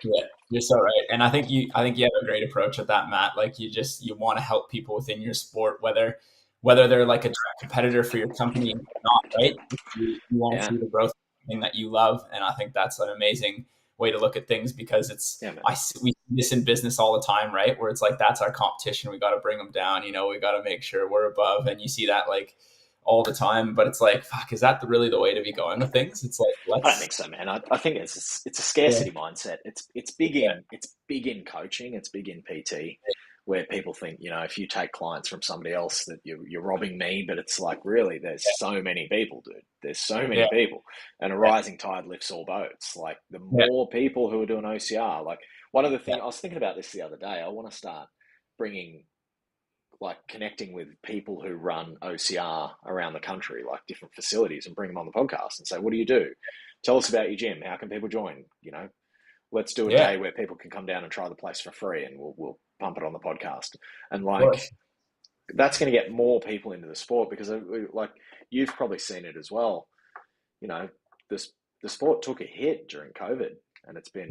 Yeah, you're so right. And I think you have a great approach at that, Matt. Like you want to help people within your sport, whether they're like a direct competitor for your company or not, right? You want to see the growth of something that you love. And I think that's an amazing way to look at things, because we see this in business all the time, right? Where it's like, that's our competition. We got to bring them down. We got to make sure we're above. And you see that like all the time, but it's like, fuck, is that really the way to be going with things? It's like, I don't think so, man. I think it's a scarcity mindset. It's big in coaching. It's big in PT, where people think, if you take clients from somebody else, that you're robbing me. But it's like, really, there's so many people, dude. There's so many people, and a rising tide lifts all boats. Like the more people who are doing OCR, like one of the things I was thinking about this the other day. I want to start connecting with people who run OCR around the country, like different facilities, and bring them on the podcast and say, what do you do? Tell us about your gym. How can people join? Let's do a day where people can come down and try the place for free, and we'll pump it on the podcast. And that's going to get more people into the sport, because like you've probably seen it as well. The sport took a hit during COVID, and it's been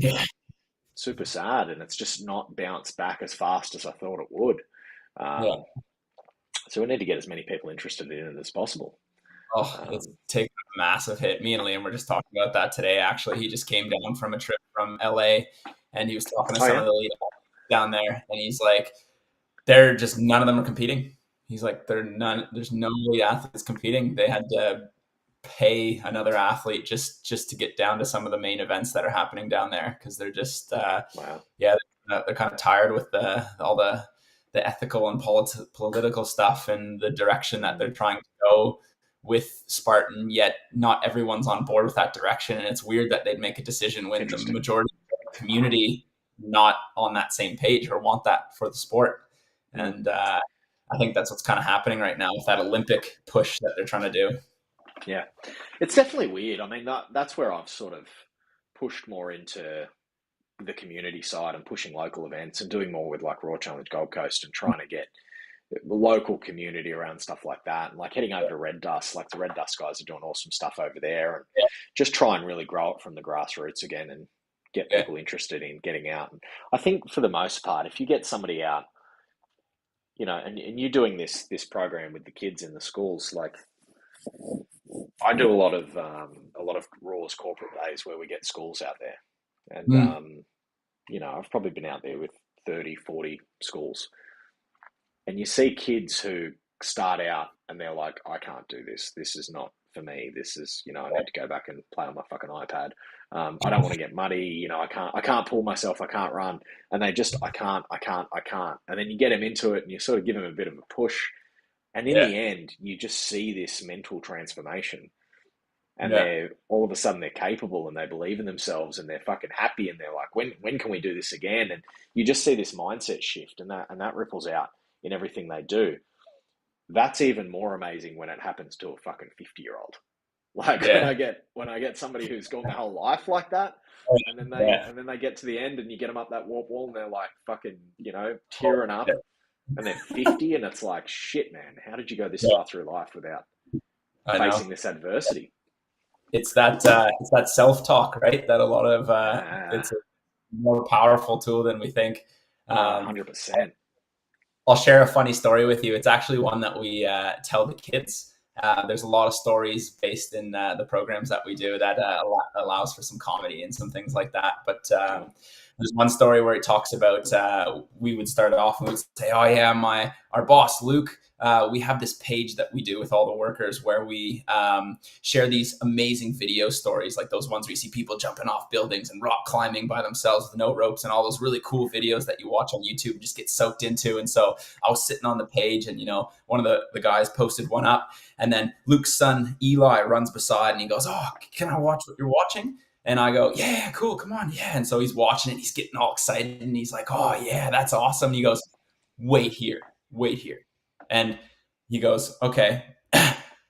super sad, and it's just not bounced back as fast as I thought it would. So we need to get as many people interested in it as possible. It's taken a massive hit. Me and Liam were just talking about that today. Actually, he just came down from a trip from LA, and he was talking to some of the leaders down there, and he's like, they're just, none of them are competing. He's like, there's no elite athletes competing. They had to pay another athlete just to get down to some of the main events that are happening down there, because they're just they're kind of tired with all the ethical and political stuff and the direction that they're trying to go with Spartan, yet not everyone's on board with that direction. And it's weird that they'd make a decision when the majority of the community not on that same page or want that for the sport. And I think that's what's kind of happening right now with that Olympic push that they're trying to do. Yeah, it's definitely weird. I mean, that's where I've sort of pushed more into the community side and pushing local events and doing more with like Raw Challenge Gold Coast and trying to get the local community around stuff like that. And like heading over to Red Dust, like the Red Dust guys are doing awesome stuff over there, and Yeah, just try and really grow it from the grassroots again and get yeah. people interested in getting out. And I think for the most part, if you get somebody out, and you're doing this program with the kids in the schools, like I do a lot of Raw's corporate days where we get schools out there, and Mm, I've probably been out there with 30, 40 schools, and you see kids who start out and they're like, I can't do this. This is not for me. This is, I need to go back and play on my fucking iPad. I don't want to get muddy. I can't pull myself. I can't run. And they just, I can't. And then you get them into it and you sort of give them a bit of a push. And in yeah, the end, you just see this mental transformation, and yeah, they're all of a sudden they're capable and they believe in themselves and they're fucking happy and they're like, when can we do this again? And you just see this mindset shift, and that ripples out in everything they do. That's even more amazing when it happens to a fucking 50-year-old. Like yeah, when I get somebody who's gone their whole life like that, yeah, and then they get to the end and you get them up that warp wall and they're like fucking, tearing up, yeah, and they're 50, and it's like, shit, man, how did you go this yeah. far through life without I know. facing this adversity? It's that self-talk, right? That a lot of Ah, it's a more powerful tool than we think. no, Um, 100%. I'll share a funny story with you. It's actually one that we tell the kids. There's a lot of stories based in the programs that we do that allows for some comedy and some things like that. But Cool. there's one story where it talks about we would start it off and we'd say, "Oh yeah, our boss Luke. We have this page that we do with all the workers where we share these amazing video stories, like those ones where you see people jumping off buildings and rock climbing by themselves with no ropes, and all those really cool videos that you watch on YouTube and just get soaked into." And so I was sitting on the page, and one of the guys posted one up, and then Luke's son Eli runs beside, and he goes, "Oh, can I watch what you're watching?" And I go, "Yeah, cool, come on, yeah." And so he's watching it, he's getting all excited, and he's like, "Oh yeah, that's awesome." And he goes, "Wait here, wait here," and he goes, "Okay."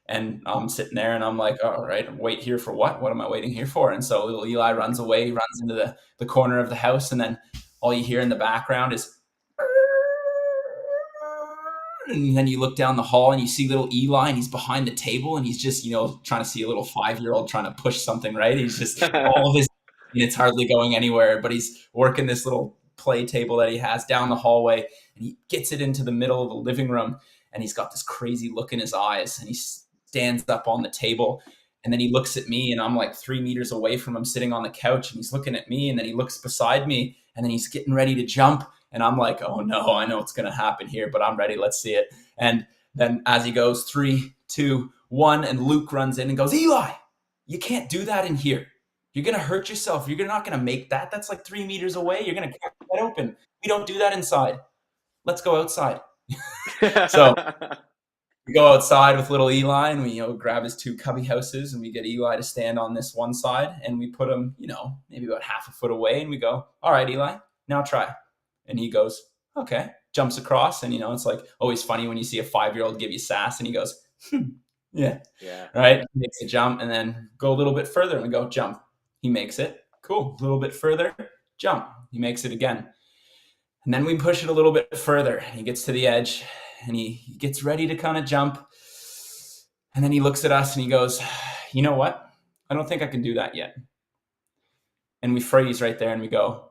And I'm sitting there and I'm like, all right, wait here for what? What am I waiting here for? And so little Eli runs away, runs into the corner of the house, and then all you hear in the background is, and then you look down the hall and you see little Eli, and he's behind the table and he's just, trying to see a little 5-year-old trying to push something, right? He's just all of his, and it's hardly going anywhere, but he's working this little play table that he has down the hallway, and he gets it into the middle of the living room, and he's got this crazy look in his eyes, and he stands up on the table, and then he looks at me, and I'm like 3 meters away from him sitting on the couch, and he's looking at me, and then he looks beside me, and then he's getting ready to jump, and I'm like, oh no, I know what's going to happen here, but I'm ready. Let's see it. And then as he goes, 3, 2, 1, and Luke runs in and goes, Eli, you can't do that in here. You're going to hurt yourself. You're not going to make that. That's like 3 meters away. You're going to crack that open. We don't do that inside. Let's go outside. So we go outside with little Eli, and we grab his two cubby houses, and we get Eli to stand on this one side, and we put him maybe about half a foot away, and we go, all right, Eli, now try. And he goes, okay, jumps across, and it's like always funny when you see a 5-year-old give you sass, and he goes, yeah, Yeah. right. He makes a jump, and then go a little bit further, and we go, jump. He makes it, cool. A little bit further, jump. He makes it again, and then we push it a little bit further. He gets to the edge, and he gets ready to kind of jump, and then he looks at us and he goes, you know what? I don't think I can do that yet. And we freeze right there, and we go,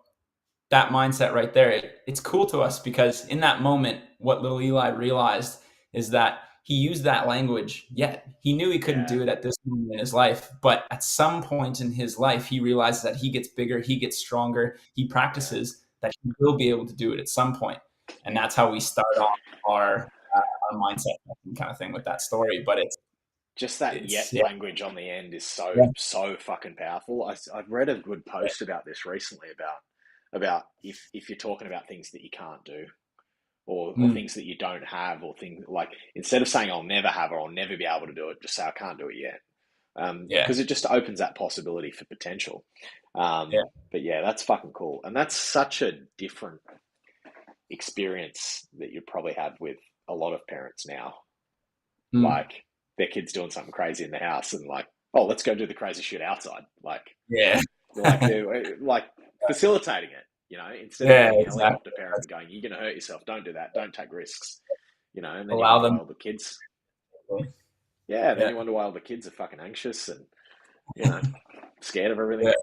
that mindset right there, it's cool to us, because in that moment, what little Eli realized is that he used that language, yet he knew he couldn't Yeah. do it at this moment in his life. But at some point in his life, he realizes that he gets bigger, he gets stronger, he Yeah. practices, that he will be able to do it at some point. And that's how we start off our mindset kind of thing with that story. But Just that it's yet yeah, language on the end is yeah, so fucking powerful. I've read a good yeah. post about this recently, about if you're talking about things that you can't do, or Mm, things that you don't have, or things like, instead of saying I'll never have or I'll never be able to do it, just say I can't do it yet, yeah, because it just opens that possibility for potential. yeah. But yeah, that's fucking cool, and that's such a different experience that you probably have with a lot of parents now. Mm, Like, their kids doing something crazy in the house and like, oh, let's go do the crazy shit outside. Yeah. Like facilitating it, instead of Yeah, being a exactly. helicopter parent and going, you're going to hurt yourself. Don't do that. Don't take risks, and then you Allow wonder why them. all the kids, yeah, then Yeah. you wonder why all the kids are fucking anxious and, scared of everything. Yeah.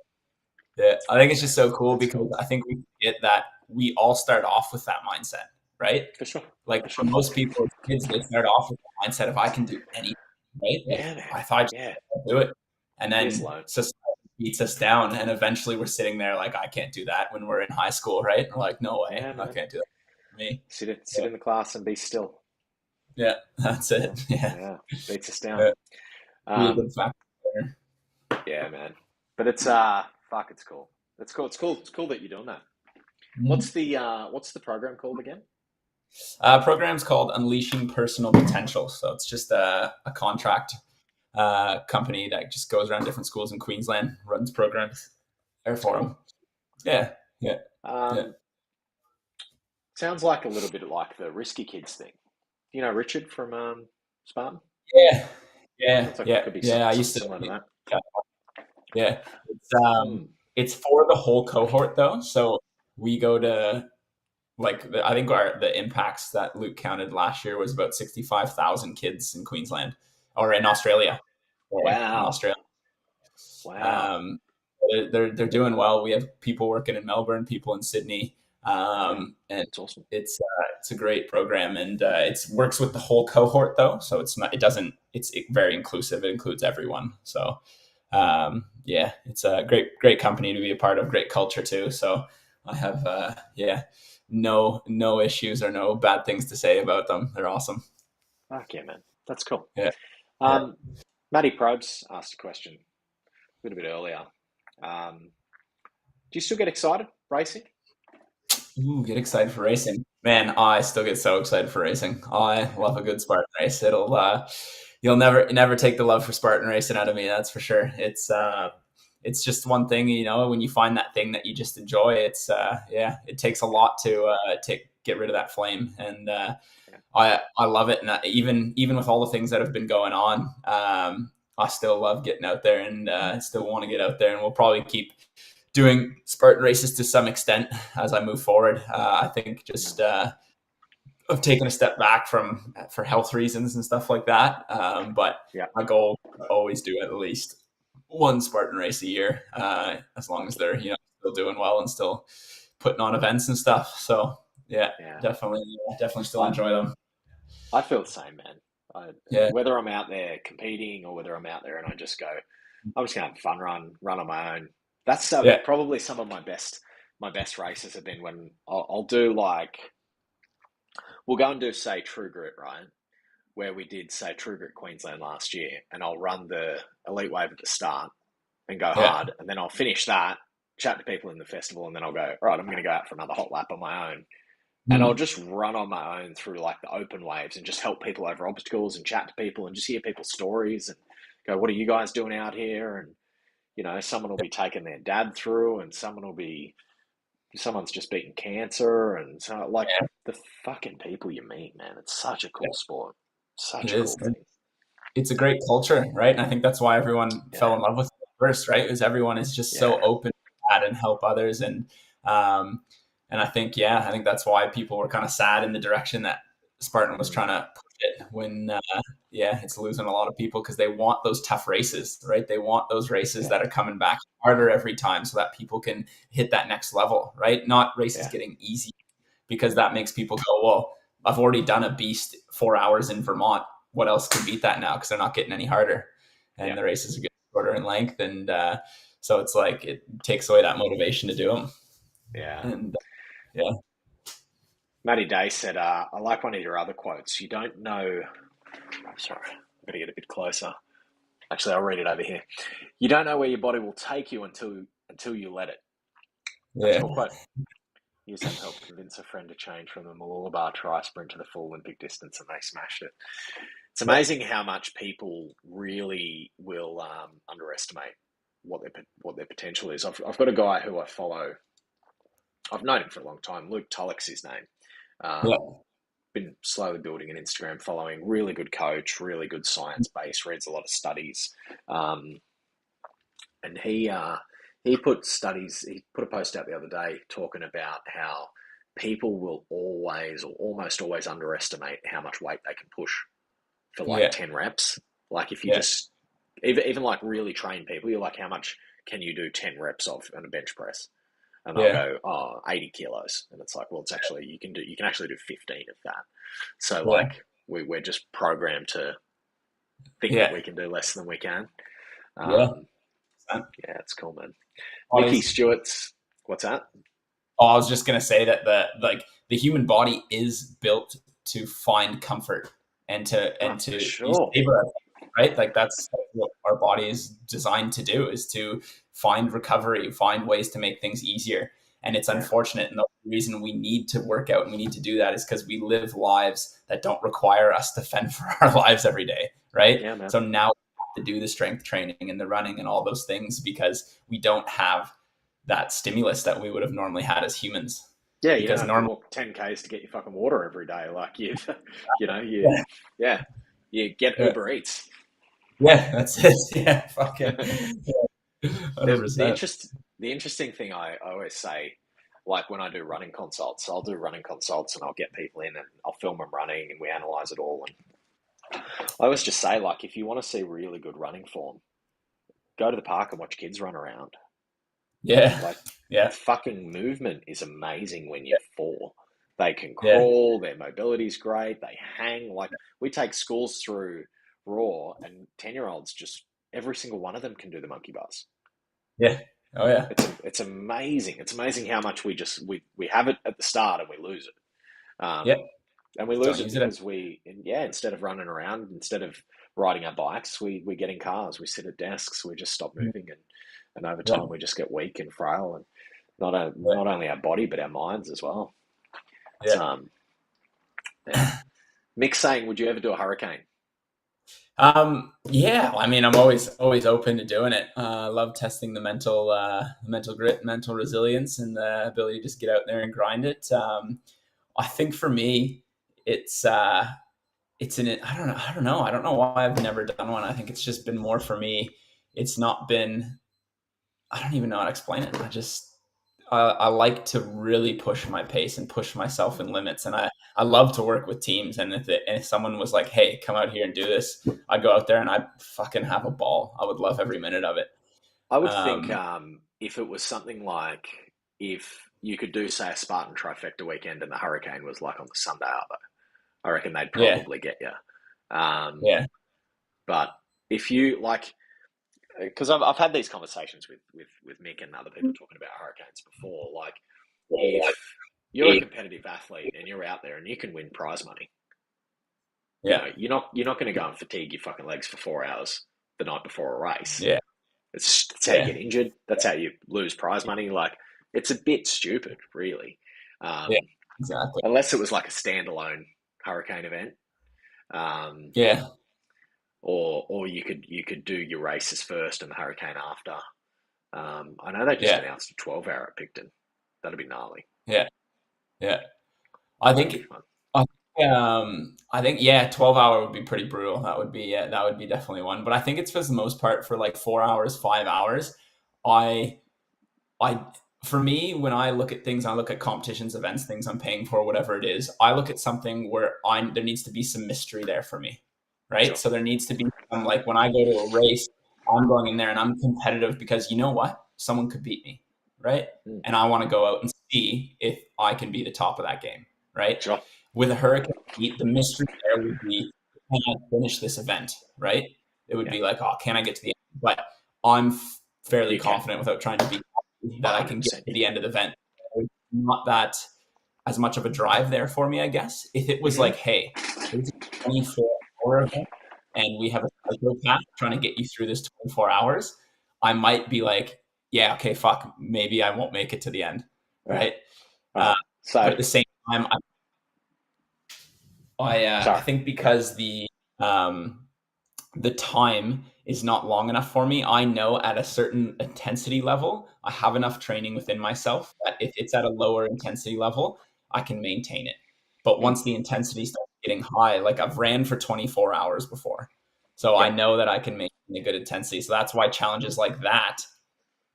Yeah. I think it's just so cool That's because cool. I think we forget that we all start off with that mindset, right? For sure. Like For for sure. most people as kids, they start off with the mindset of I can do anything, right? Like Yeah, man. I thought I just Yeah. do it. And Leave us then alone. society beats us down and eventually we're sitting there like I can't do that when we're in high school, right? We're like, no way, Yeah, I man. can't do that for me. Sit Yeah. in the class and be still. Yeah, that's Yeah. it. Yeah. Yeah. Beats us down. Yeah. Be a Um, good factor there. yeah, man. But it's fuck, it's cool. It's cool. It's cool. It's cool that you're doing that. Mhm. What's the program called again? Program's called Unleashing Personal Potential. So it's just a contract company that just goes around different schools in Queensland, runs programs there That's for them. cool. That's cool. Yeah, yeah, yeah, Um, sounds like a little bit like the Risky Kids thing. You know Richard from Spartan? yeah, yeah, Sounds like it yeah, could be yeah. I something used to, similar to that. yeah, yeah. Hmm. It's for the whole cohort though. So we go to I think the impacts that Luke counted last year was about 65,000 kids in Queensland or in Australia. Sorry, in Wow. Australia. Wow. Um, they're doing well. We have people working in Melbourne, people in Sydney, Yeah. and It's awesome. it's a great program, and it works with the whole cohort though. So it's very inclusive. It includes everyone. So yeah, it's a great company to be a part of. Great culture too. So I have no issues or no bad things to say about them. They're awesome. Fuck yeah, man. That's cool. Yeah, yeah. Um, Matty Probes asked a question a little bit earlier. Do you still get excited racing? Ooh, get excited for racing. Man, I still get so excited for racing. I love a good Spartan race. You'll never take the love for Spartan racing out of me, that's for sure. It's just one thing, when you find that thing that you just enjoy, yeah, it takes a lot to get rid of that flame. And Yeah. I love it. And even with all the things that have been going on, I still love getting out there and still want to get out there. And we'll probably keep doing Spartan races to some extent as I move forward. I think just I've taken a step back for health reasons and stuff like that. But Yeah. my goal is to always do at least one Spartan race a year, as long as Fuck yeah. they're still doing well and still putting on events and stuff. So yeah, Yeah. definitely still I enjoy them. I feel the same, man. Yeah, Whether I'm out there competing or whether I'm out there and I just go, I'm just gonna have a fun run on my own. That's yeah, probably some of my best races have been when I'll do like we'll go and do say True Grit, right? Where we did say True Grit Queensland last year, and I'll run the elite wave at the start and go yeah, hard, and then I'll finish that, chat to people in the festival, and then I'll go, all right, I'm going to go out for another hot lap on my own, and I'll mm, just run on my own through like the open waves and just help people over obstacles and chat to people and just hear people's stories and go, what are you guys doing out here? And someone will be taking their dad through, and someone's just beaten cancer, and so like yeah. the fucking people you meet, man. It's such a cool sport, It such a is. cool thing. It's a great culture, right? And I think that's why everyone fell Yeah, in love with it first, right? Because everyone is just so yeah, open to that and help others, um, and I think that's why people were kind of sad in the direction that Spartan was trying mm, to push it. When it's losing a lot of people because they want those tough races, right? They want those races yeah, that are coming back harder every time, so that people can hit that next level, right? Not races yeah, getting easy because that makes people go, well, I've already done a beast 4 hours in Vermont. What else can beat that now? Because they're not getting any harder, and yeah, the races are getting shorter in length, and so it's like it takes away that motivation to do them. yeah. And yeah, Matty Day said, I like one of your other quotes. You don't know. I'm sorry, I've got to get a bit closer. Actually, I'll read it over here. You don't know where your body will take you until you let it. That's a yeah, cool quote. Use that to help convince a friend to change from the Mooloolaba try sprint to the full Olympic distance, and they smashed it. It's yeah, amazing how much people really will underestimate what their potential is. I've got a guy who I follow. I've known him for a long time. Luke Tulloch's his name. yeah, Um, been slowly building an Instagram following. Really good coach, really good science base, reads a lot of studies. Um, and he put studies. He put a post out the other day talking about how people will always or almost always underestimate how much weight they can push for like Yeah. 10 reps. Like if you Yeah. just even like really trained people, you're like, how much can you do 10 reps of on a bench press? And they'll Yeah. go, oh, 80 kilos. And it's like, well, it's actually, you can actually do 15 of that. So Yeah. like we're just programmed to think that Yeah. we can do less than we can. Yeah. Um, yeah, it's cool, man. Mickey Bodies. Stewart's, what's that? Oh, I was just gonna say that the human body is built to find comfort Oh, and for to sure. savor, right? Like that's what our body is designed to do, is to find recovery, find ways to make things easier. And it's Yeah. unfortunate, and the reason we need to work out and we need to do that is because we live lives that don't require us to fend for our lives every day, right? Yeah, man. So now we have to do the strength training and the running and all those things because we don't have that stimulus that we would have normally had as humans. Yeah, you don't Because have to normally, walk 10Ks to get your fucking water every day. Like yeah, yeah, you get yeah, Uber Eats. yeah, that's it. Yeah, fucking hundred The percent. interesting thing I always say, like when I do running consults, I'll do running consults and I'll get people in and I'll film them running and we analyze it all. And I always just say, like, if you want to see really good running form, go to the park and watch kids run around. Yeah, Like, yeah, fucking movement is amazing when yeah, you're four. They can yeah, crawl, their mobility's great, they hang. Like, we take schools through raw, and 10-year-olds just, every single one of them can do the monkey bars. yeah. Oh yeah, It's amazing. It's amazing how much we have it at the start and we lose it. yeah. And we Don't lose it use it. because instead of running around, instead of riding our bikes, we get in cars, we sit at desks, we just stop moving, and over Yeah, time we just get weak and frail, and yeah, not only our body but our minds as well. It's yeah. yeah. Mick's saying, would you ever do a hurricane? Yeah. I mean, I'm always open to doing it. I love testing the mental grit, mental resilience, and the ability to just get out there and grind it. I think for me, it's it's an I don't know why I've never done one. I think it's just been more for me. It's not been, I don't even know how to explain it. I like to really push my pace and push myself in limits, and I love to work with teams. And if someone was like, "Hey, come out here and do this," I'd go out there and I'd fucking have a ball. I would love every minute of it. I would think Um, if it was something like if you could do, say, a Spartan trifecta weekend and the hurricane was like on the Sunday Arvo, I reckon they'd yeah, probably get you. Um, yeah, but if you like, because I've had these conversations with Mick and other people talking about hurricanes before. Like, if you're a competitive athlete and you're out there and you can win prize money, yeah, you're not going to go and fatigue your fucking legs for 4 hours the night before a race. yeah, That's how you yeah, get injured. That's how you lose prize money. Like, it's a bit stupid, really. yeah, Um, exactly. unless it was like a standalone hurricane event. Um, Yeah, or you could do your races first and the hurricane after. I know they just yeah, announced a 12-hour at Picton. That'd be gnarly. yeah, yeah. I That'd be think fun. I think yeah, 12-hour would be pretty brutal. That would be definitely one. But I think it's for the most part for like 4 hours, 5 hours. I I for me, when I look at things, I look at competitions, events, things I'm paying for, whatever it is, I look at something where I there needs to be some mystery there for me. Right? Sure. So there needs to be some, like when I go to a race, I'm going in there and I'm competitive because you know what? Someone could beat me, right? Mm, And I want to go out and see if I can be the top of that game, right? sure. With a hurricane, the mystery there would be, can I finish this event, right? It would Yeah. be like, oh, can I get to the end? But I'm fairly You can. confident without trying to be that I can get 100% to you the can. end of the event. There's not that as much of a drive there for me, I guess. If it was Mm-hmm. like, hey, it's a 24-hour event and we have a psychopath trying to get you through this 24 hours, I might be like, yeah, okay, fuck, maybe I won't make it to the end, Yeah. right? Uh, but So, at the same time, I sorry. think Yeah. because the time is not long enough for me. I know at a certain intensity level, I have enough training within myself that if it's at a lower intensity level, I can maintain it. But Mm. once the intensity starts getting high, like I've ran for 24 hours before. So I Yep. know that I can make a good intensity. So that's why challenges like that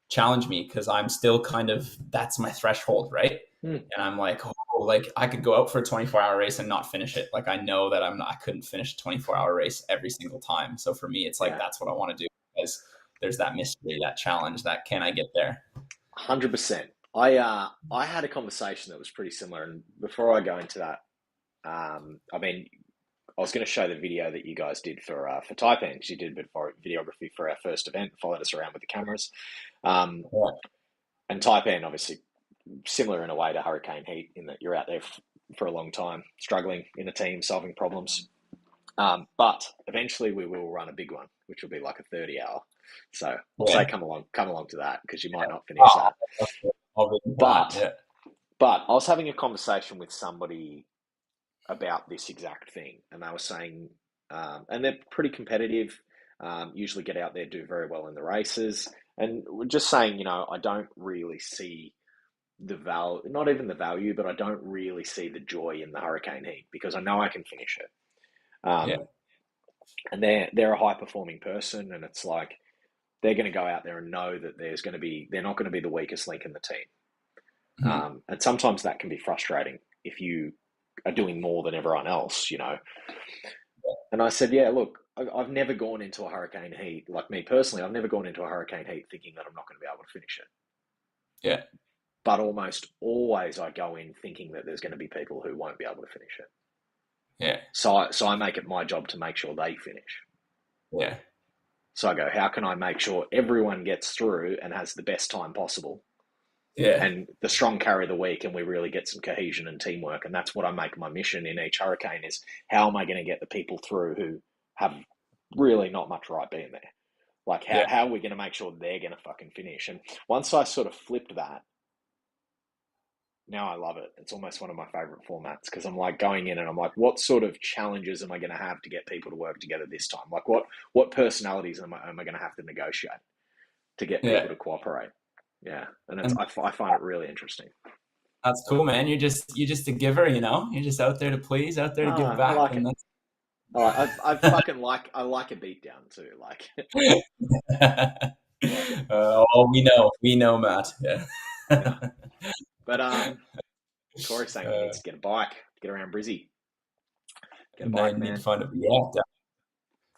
challenge me, because I'm still kind of, that's my threshold, right? Mm. And I'm like, oh, like I could go out for a 24-hour race and not finish it. Like I know that I couldn't finish a 24-hour race every single time. So for me, it's like, Yeah. that's what I want to do, because there's that mystery, that challenge, that can I get there? 100%. I had a conversation that was pretty similar, and before I go into that, I mean, I was going to show the video that you guys did for Taipan, because you did a bit of videography for our first event, followed us around with the cameras. Yeah. And Taipan, obviously, similar in a way to Hurricane Heat, in that you're out there for a long time, struggling in a team, solving problems. But eventually we will run a big one, which will be like a 30-hour. So I'll say Yeah. come along to that, because you might not finish Oh, that. I'll read that. But Yeah. but I was having a conversation with somebody about this exact thing, and they were saying, and they're pretty competitive, usually get out there, do very well in the races, and we're just saying, I don't really see the value, not even the value, but I don't really see the joy in the Hurricane Heat, because I know I can finish it. Yeah. And they're a high performing person, and it's like they're going to go out there and know that they're not going to be the weakest link in the team. Mm-hmm. And sometimes that can be frustrating if you are doing more than everyone else. And I said, yeah, look, I've never gone into a Hurricane Heat, like me personally, I've never gone into a Hurricane Heat thinking that I'm not going to be able to finish it. Yeah. But almost always I go in thinking that there's going to be people who won't be able to finish it. Yeah. So I make it my job to make sure they finish. Yeah. So I go, how can I make sure everyone gets through and has the best time possible? Yeah. And the strong carry the weak, and we really get some cohesion and teamwork. And that's what I make my mission in each hurricane is, how am I going to get the people through who have really not much right being there? Like, Yeah. how are we going to make sure they're going to fucking finish? And once I sort of flipped that, now I love it. It's almost one of my favorite formats, because I'm like going in and I'm like, what sort of challenges am I going to have to get people to work together this time? Like, what personalities am I going to have to negotiate to get people Yeah. to cooperate? Yeah, and And I find it really interesting. that's cool, man. You're just a giver, You're just out there to please, out there to give I back, like and it. that's I fucking I like a beatdown too. Like, like it. oh, we know, Matt. Yeah. Yeah. But Corey's saying he uh, needs to get a bike to get around Brizzy. Get a and they bike, need to man. find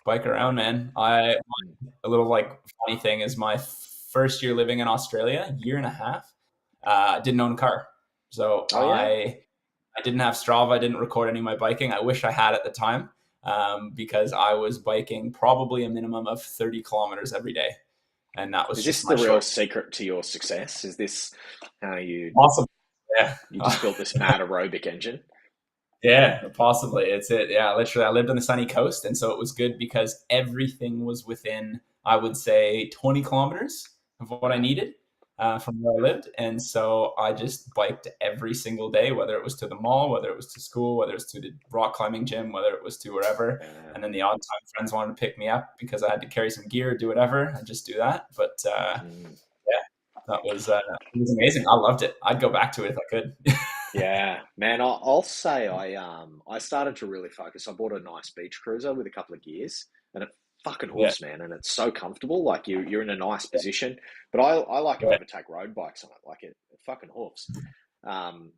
bike around, man. A little like funny thing is my first year living in Australia, year and a half, didn't own a car, so Oh yeah. I didn't have Strava. I didn't record any of my biking. I wish I had at the time, because I was biking probably a minimum of 30 kilometers every day, and that was Is just this my the real short. secret to your success? Is this how Awesome. Yeah. you just built this mad aerobic engine? Yeah, possibly. It's it. Yeah, literally, I lived on the sunny coast, and so it was good because everything was within, I would say, 20 kilometers of what I Yeah. needed, from where I lived. And so I just biked every single day, whether it was to the mall, whether it was to school, whether it was to the rock climbing gym, whether it was to wherever. Yeah. And then the odd time friends wanted to pick me up because I had to carry some gear, do whatever, I just do that. But Mm. yeah, it was amazing. I loved it. I'd go back to it if I could. Yeah, man. I'll say I started to really focus. I bought a nice beach cruiser with a couple of gears, and it fucking Yeah, hoofs, man. And it's so comfortable. Like you're in a nice position. But I like yeah, overtake road bikes on it. Like it fucking hoofs. Um,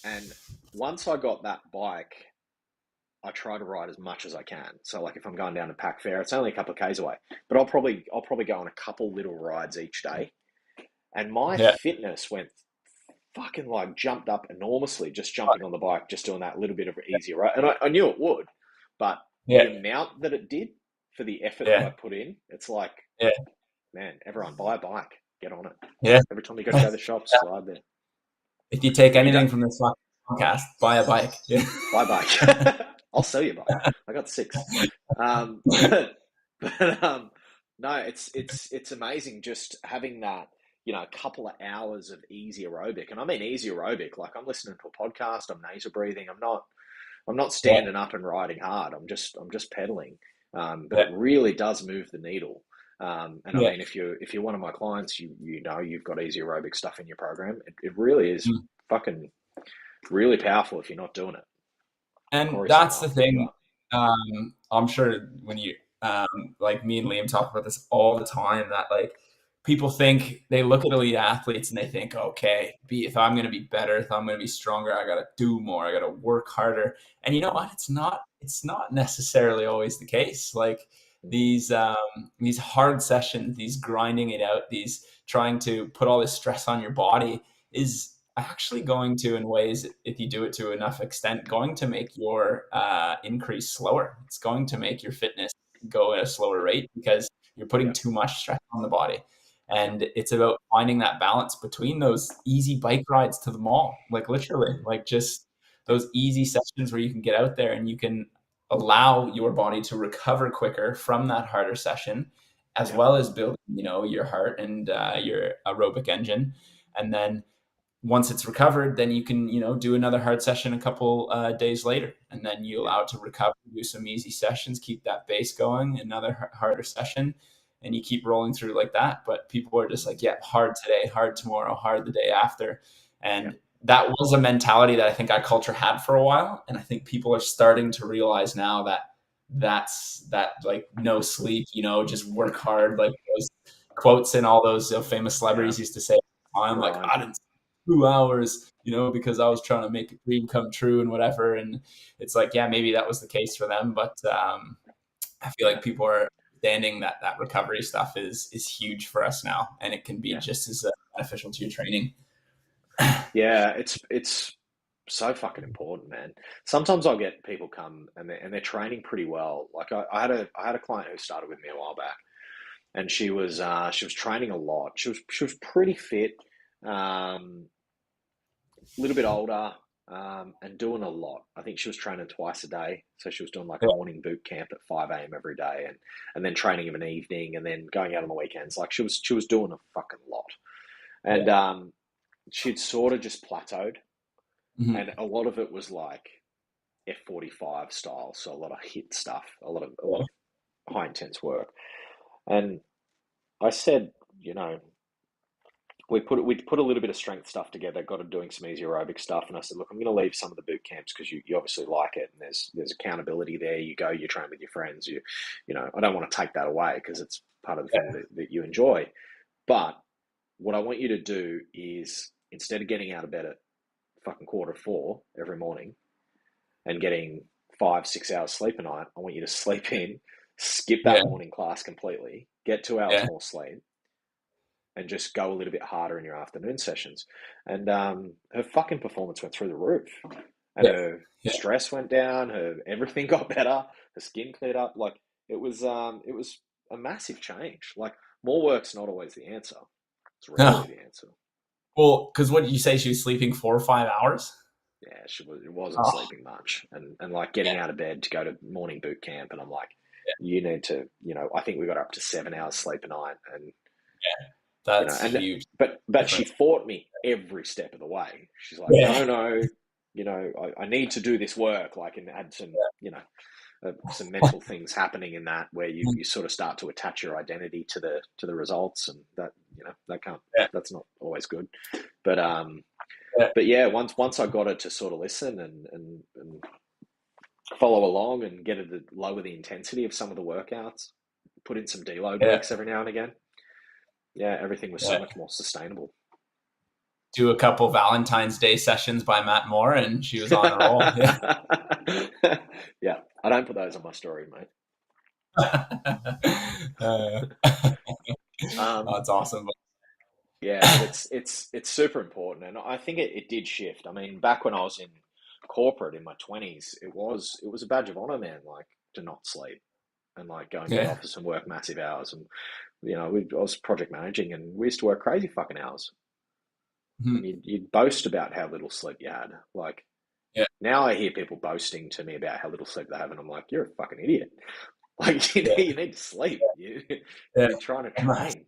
and once I got that bike, I try to ride as much as I can. So like if I'm going down to Pack Fair, it's only a couple of k's away, but I'll probably go on a couple little rides each day, and my yeah. fitness went fucking like jumped up enormously just jumping on the bike, just doing that little bit of easier ride. And I knew it would, but the Yeah, amount that it did for the effort that I yeah, put in, it's like, yeah, man, everyone buy a bike, get on it. yeah. Every time you got to go to the shops, slide there. If you take Have you done? anything from this podcast, buy a bike. Yeah. Buy a bike. I'll sell you a bike. I got 6. But no, it's amazing just having that, a couple of hours of easy aerobic. And I mean easy aerobic, like I'm listening to a podcast, I'm nasal breathing, I'm not Yeah, standing up and riding hard. I'm just pedaling. But yeah, it really does move the needle. And I yeah. mean, if you're one of my clients, you know you've got easy aerobic stuff in your program. It really is Mm. fucking really powerful if you're not doing it. And Corey saying that's the I'll hit you thing. up. I'm sure when you like me and Liam talk about this all the time, that like people think they look at elite athletes and they think, okay, if I'm going to be better, if I'm going to be stronger, I got to do more, I got to work harder. And you know what? It's not necessarily always the case. Like Mm, these hard sessions, these grinding it out, these trying to put all this stress on your body is actually going to, in ways, if you do it to enough extent, going to make your increase slower. It's going to make your fitness go at a slower rate because you're putting yeah, too much stress on the body. And it's about finding that balance between those easy bike rides to the mall, like literally, like just yeah, those easy sessions where you can get out there and you can allow your body to recover quicker from that harder session, as yeah, well as building, your heart and your aerobic engine. And then once it's recovered, then you can, do another hard session a couple days later, and then you yeah, allow it to recover, do some easy sessions, keep that base going, another harder session, and you keep rolling through like that. But people are just mm, like, yeah, hard today, hard tomorrow, hard the day after. yeah, And that was a mentality that I think our culture had for a while. And I think people are starting to realize now that that's that, like, no sleep, just work hard, like those quotes and all those famous yeah. celebrities used to say. I'm like, Grind. I didn't 2 hours, because I was trying to make a dream come true and whatever. And it's like, yeah, maybe that was the case for them, but I feel Yeah, like people are understanding that that recovery stuff is huge for us now, and it can be yeah, just as beneficial to your training. yeah. It's so fucking important, man. Sometimes I'll get people come and they're training pretty well. Like I had a client who started with me a while back, and she was training a lot. She was pretty fit, a little bit older, and doing a lot. I think she was training twice a day, so she was doing like Yeah, morning boot camp at 5 a.m. every day, and then training of an evening, and then going out on the weekends. Like she was doing a fucking lot, and yeah, she'd sort of just plateaued, and hmm, a lot of it was like F45 style, so a lot of hit stuff, a lot yeah, of high intense work. And I said, you know, we put a little bit of strength stuff together, got her doing some easy aerobic stuff, and I said, look, I'm going to leave some of the boot camps because you obviously like it, and there's accountability there. You go, you train with your friends, I don't want to take that away because it's part of the thing that you enjoy. But what I want you to do is, instead of getting out of bed at fucking 3:45 every morning and getting 5-6 hours sleep a night, I want you to sleep in, skip yeah, that morning class completely, get 2 hours yeah, more sleep, and just go a little bit harder in your afternoon sessions. And her fucking performance went through the roof, and yeah, her yeah. stress went down. Her everything got better. Her skin cleared up. Like it was a massive change. Like more work's not always the answer. It's rarely No, the answer. well, because what did you say? She was sleeping 4 or 5 hours. Yeah, it wasn't Oh, sleeping much, and like getting yeah, out of bed to go to morning boot camp, and I'm like, yeah, you need to, I think we got up to 7 hours sleep a night, and yeah. you know, That's and huge but she difference. fought me every step of the way. She's like, Yeah, no, no, I need to do this work, like, and had some mental things happening in that where you sort of start to attach your identity to the results, and that that can't yeah, that's not always good. But yeah, but yeah, once I got her to sort of listen and follow along and get her to lower the intensity of some of the workouts, put in some deload yeah, weeks every now and again. Yeah, everything was so yeah. much more sustainable. Do a couple Valentine's Day sessions by Matt Moore, and she was on a roll. Yeah. Yeah, I don't put those on my story, mate. uh, Um, that's awesome. yeah, but it's super important, and I think it did shift. I mean, back when I was in corporate in my 20s, it was a badge of honor, man, like to not sleep and like go into the Yeah. office and work massive hours. And I was project managing, and we used to work crazy fucking hours, and Mhm. you'd boast about how little sleep you had. Like Yeah. now, I hear people boasting to me about how little sleep they have, and I'm like, you're a fucking idiot. Like Yeah. you need to sleep. Yeah. You're trying to train.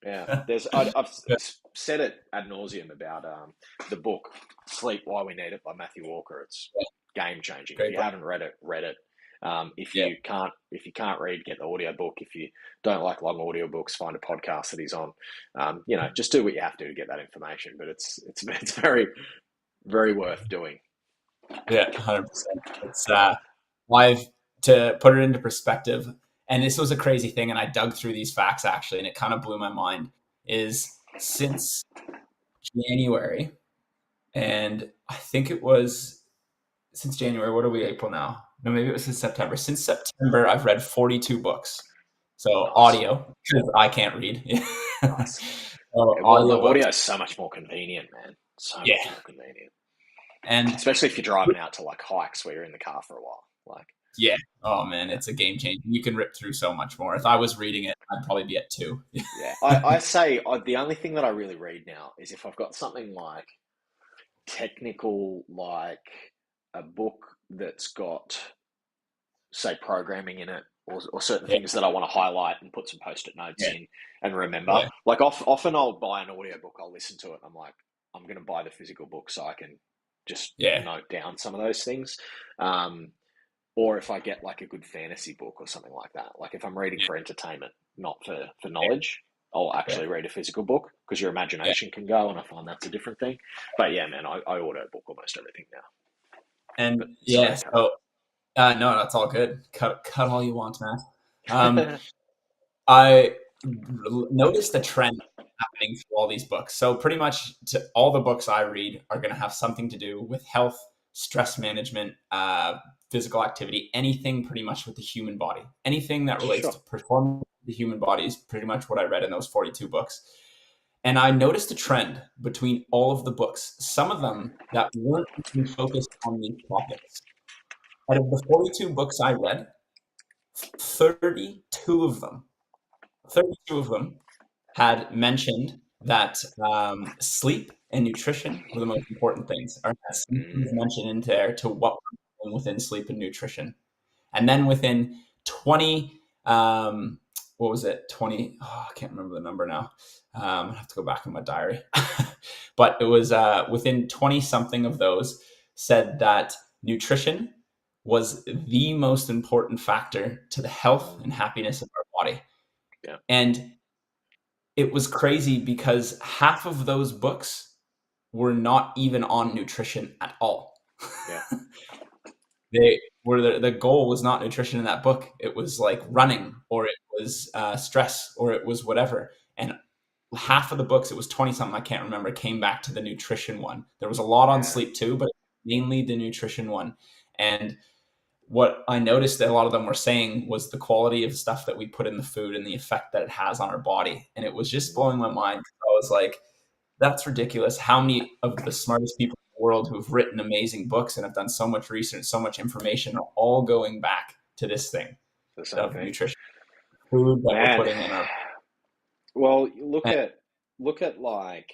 Yeah, I've said it ad nauseum about the book "Sleep Why We Need It" by Matthew Walker. It's game changing. If Great you book. haven't read it, read it. If Yeah. you can't read, get the audio book. If you don't like long audio books, find a podcast that he's on. Just do what you have to get that information. But it's very very worth doing. Yeah, 100%. It's I've to put it into perspective, and this was a crazy thing, and I dug through these facts actually, and it kind of blew my mind. Is since January, and I think it was since January. What are we? April now? No, maybe it was since September. Since September, I've read 42 books. So Nice, audio, because I can't read. nice. So Yeah, well, the audiobooks. audio is so much more convenient, man. So Yeah, much more convenient, and especially if you're driving out to like hikes where you're in the car for a while. Like, yeah. Oh man, yeah, it's a game changer. You can rip through so much more. If I was reading it, I'd probably be at two. yeah. I say the only thing that I really read now is if I've got something like technical, like a book that's got, say, programming in it, or certain Yeah, things that I want to highlight and put some post-it notes yeah, in and remember. yeah, Like often I'll buy an audio book, I'll listen to it, and I'm like, I'm going to buy the physical book so I can just yeah, note down some of those things. Um, or if I get like a good fantasy book or something like that, like if I'm reading for entertainment, not for knowledge, I'll yeah, actually read a physical book because your yeah. imagination can go, and I find that's a different thing. But yeah, man, I audio book almost everything now. But And sorry yeah, to cut so no, that's all good. Cut all you want, man. Um, over. I noticed a trend happening through all these books. So pretty much all the books I read are going to have something to do with health, stress management, physical activity, anything pretty much with the human body. Anything that relates Sure. to performing the human body is pretty much what I read in those 42 books. And I noticed a trend between all of the books, some of them that weren't even focused on these topics. Out of the 42 books I read, 32 of them 32 of them had mentioned that sleep and nutrition were the most important things, or that sleep was Mm. mentioned in there to what we're doing within sleep and nutrition. And then within 20, what was it? 20, oh, I can't remember the number now. I have to go back in my diary. But it was within 20 something of those said that nutrition was the most important factor to the health and Mm. happiness of our body. Yeah. And it was crazy because half of those books were not even on nutrition at all. Yeah. They were the goal was not nutrition in that book. It was like running, or it was stress, or it was whatever. And half of the books, it was 20 something, I can't remember, came back to the nutrition one. There was a lot on Yeah. sleep too, but mainly the nutrition one. And what I noticed that a lot of them were saying was the quality of stuff that we put in the food and the effect that it has on our body. And it was just blowing my mind. I was like, that's ridiculous. How many of the smartest people in the world who've written amazing books and have done so much research, so much information are all going back to this thing The same of thing. nutrition, food that we're Man. putting in our. Well, look And, at look at like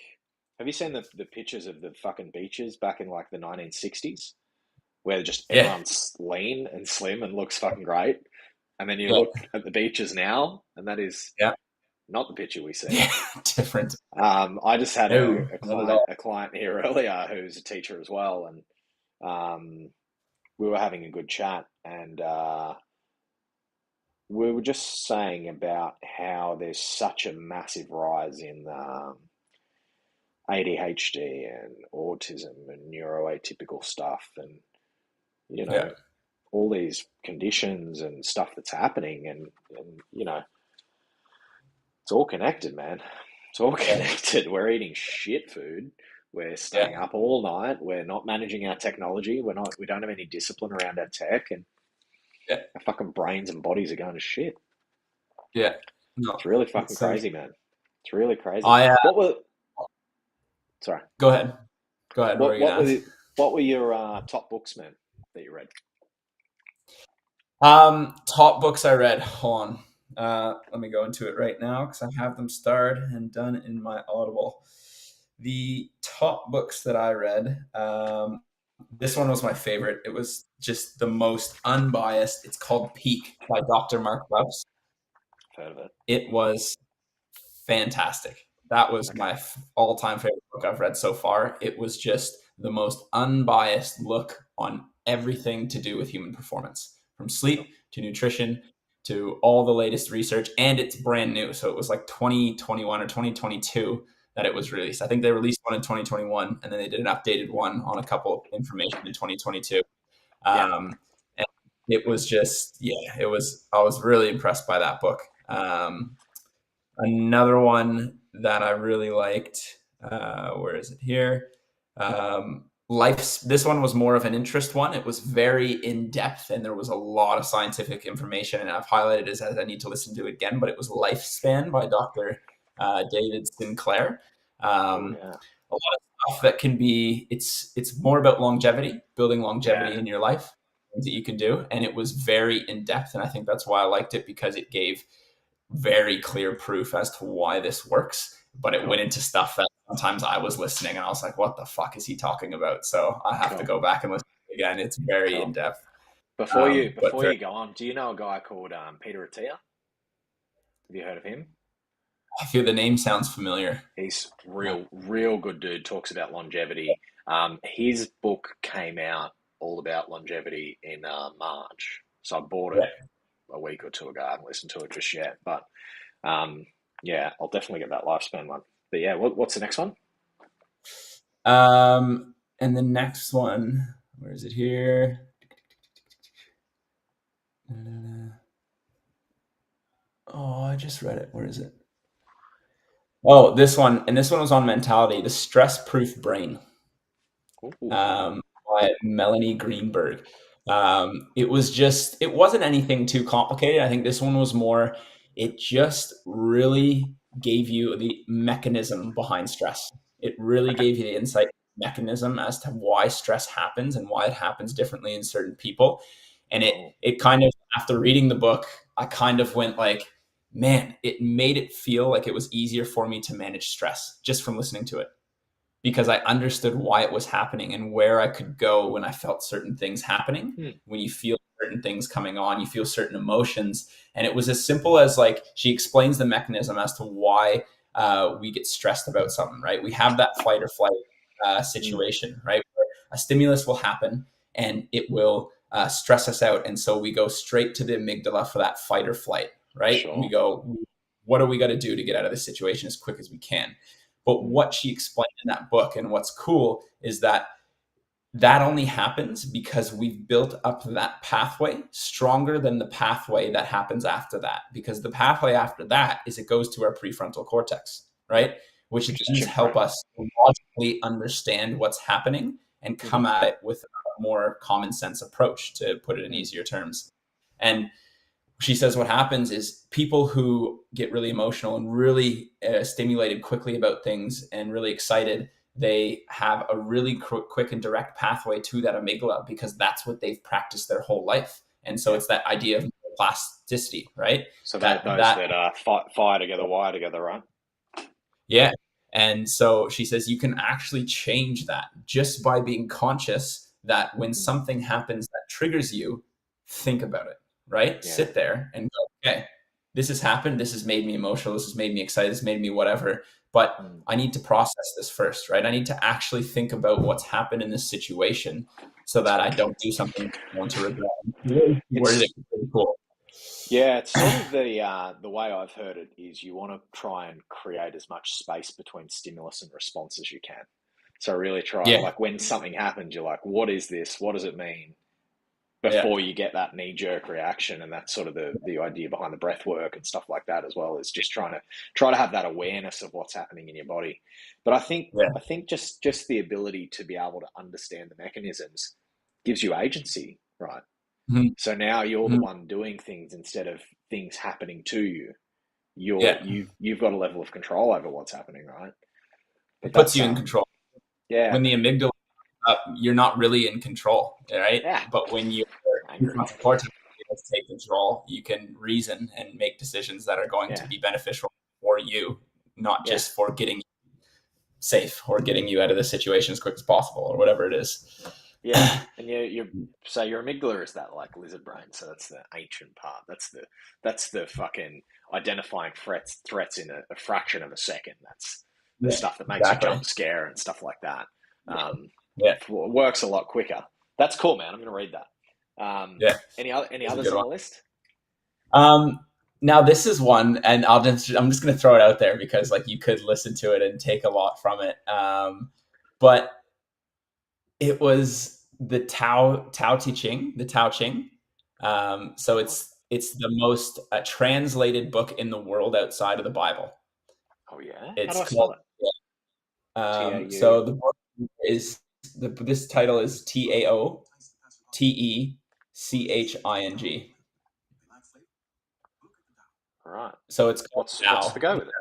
have you seen the pictures of the fucking beaches back in like the 1960s where just yeah, everyone's lean and slim and looks fucking great? And then you yeah, look at the beaches now, and that is yeah, not the picture we see. yeah, different. I just had No, a not at client all. here earlier who's a teacher as well, and we were having a good chat, and we were just saying about how there's such a massive rise in ADHD and autism and neuroatypical stuff, and you Yeah, know all these conditions and stuff that's happening, and it's all connected, man. It's all yeah, connected. We're eating shit food. We're yeah, staying up all night. We're not managing our technology. We don't have any discipline around our tech, and yeah, our fucking brains and bodies are going to shit. yeah. No, It's really fucking it's so. crazy, man. It's really crazy. I What were sorry? go ahead. Go ahead. What were What you gonna ask? what were your top books, man, that you read? Top books I read. Hold on. Let me go into it right now because I have them starred and done in my Audible. The top books that I read. This one was my favorite. It was just the most unbiased. It's called Peak by Dr. Mark Webs. Heard of it? It was fantastic. That was Okay. my all-time favorite book I've read so far. It was just the most unbiased look on everything to do with human performance, from Sure. sleep to nutrition to all the latest research, and it's brand new. So it was like 2021 or 2022. that it was released. I think they released one in 2021, and then they did an updated one on a couple information in 2022. Yeah. And it was just, it was, I was really impressed by that book. Another one that I really liked, where is it here? This one was more of an interest one. It was very in depth, and there was a lot of scientific information. And I've highlighted it as I need to listen to it again. But it was Lifespan by Dr. David Sinclair. Oh yeah. A lot of stuff that can be. It's more about longevity, building longevity Yeah. in your life, things that you can do, and it was very in depth. And I think that's why I liked it, because it gave very clear proof as to why this works. But it went Cool. into stuff that sometimes I was listening and I was like, what the fuck is he talking about? So I have to Cool. go back and listen again. It's very in Cool. depth. Before But very, you go on, do you know a guy called Peter Attia? Have you heard of him? I feel the name sounds familiar. He's real good dude. Talks about longevity. His book came out all about longevity in March, so I bought Yeah. it a week or two ago. I haven't listened to it just yet, but yeah, I'll definitely get that lifespan one. But yeah, what's the next one? And the next one, where is it here? Oh, I just read it. Where is it? Oh, this one. And this one was on mentality, the stress proof brain. Ooh, By Melanie Greenberg. It wasn't anything too complicated. I think this one was more, it just really gave you the mechanism behind stress. It really okay, gave you the insight mechanism as to why stress happens and why it happens differently in certain people. And cool. it kind of, after reading the book, I kind of went like, man, it made it feel like it was easier for me to manage stress just from listening to it, because I understood why it was happening and where I could go when I felt certain things happening. Hmm. When you feel certain things coming on, you feel certain emotions. And it was as simple as, like, she explains the mechanism as to why we get stressed about something, right? We have that fight or flight Hmm. situation, right? Where a stimulus will happen and it will stress us out. And so we go straight to the amygdala for that fight or flight, right? We Sure. go, what do we got to do to get out of this situation as quick as we can? But Hmm. what she explained in that book, and what's cool, is that that only happens because we've built up that pathway stronger than the pathway that happens after that. Because the pathway after that is, it goes to our prefrontal cortex, Yep. right? Which Which is then help chimp-brain. us logically understand what's happening and Hmm. come at it with a more common sense approach, to put it in Hmm. easier terms. And she says what happens is, people who get really emotional and really stimulated quickly about things and really excited, they have a really quick and direct pathway to that amygdala, because that's what they've practiced their whole life. And so Yeah. it's that idea of plasticity, right? So those That that fire together, wire together, right? Yeah. And so she says you can actually change that just by being conscious that when Hmm. something happens that triggers you, think about it, right? Yeah. Sit there and go, okay, this has happened. This has made me emotional. This has made me excited. This made me whatever. But Hmm. I need to process this first, right? I need to actually think about what's happened in this situation so that I don't do something I'm going to regret. Really worded it It's really cool. Yeah, it's sort of the way I've heard it is you want to try and create as much space between stimulus and response as you can. So really try, Yeah. like when something happens, you're like, what is this? What does it mean? Yeah. Before you get that knee jerk reaction, and that's sort of the idea behind the breath work and stuff like that as well, is just try to have that awareness of what's happening in your body. But Yeah. I think just the ability to be able to understand the mechanisms gives you agency, right? Mhm. So now you're the Mhm. one doing things instead of things happening to you. Yeah. You've got a level of control over what's happening, right? But It puts that's you in control. yeah, When the amygdala, you're not really in control, right? yeah, But when your angry. prefrontal cortex is able to take control, you can reason and make decisions that are going to Yeah, be beneficial for you, not yeah, just for getting you safe or getting you out of the situation as quick as possible or whatever it is. yeah. And you so your amygdala is that like lizard brain. So that's the ancient part. That's the fucking identifying threats in a fraction of a second. That's the Yeah, stuff that makes you exactly. jump scare and stuff like that. Um, Yeah, works a lot quicker. That's cool, man. I'm gonna read that. yeah, Any it's a others good on one. the list? Now this is one, and I'm just going to throw it out there because like you could listen to it and take a lot from it. But it was the Tao Te Ching, the Tao Ching. So What? it's the most translated book in the world outside of the Bible. Oh yeah. How do It's I spell called. it? T A U. So the book is this title is TaoTechinG. All right. So it's called What's the Tao. go with it?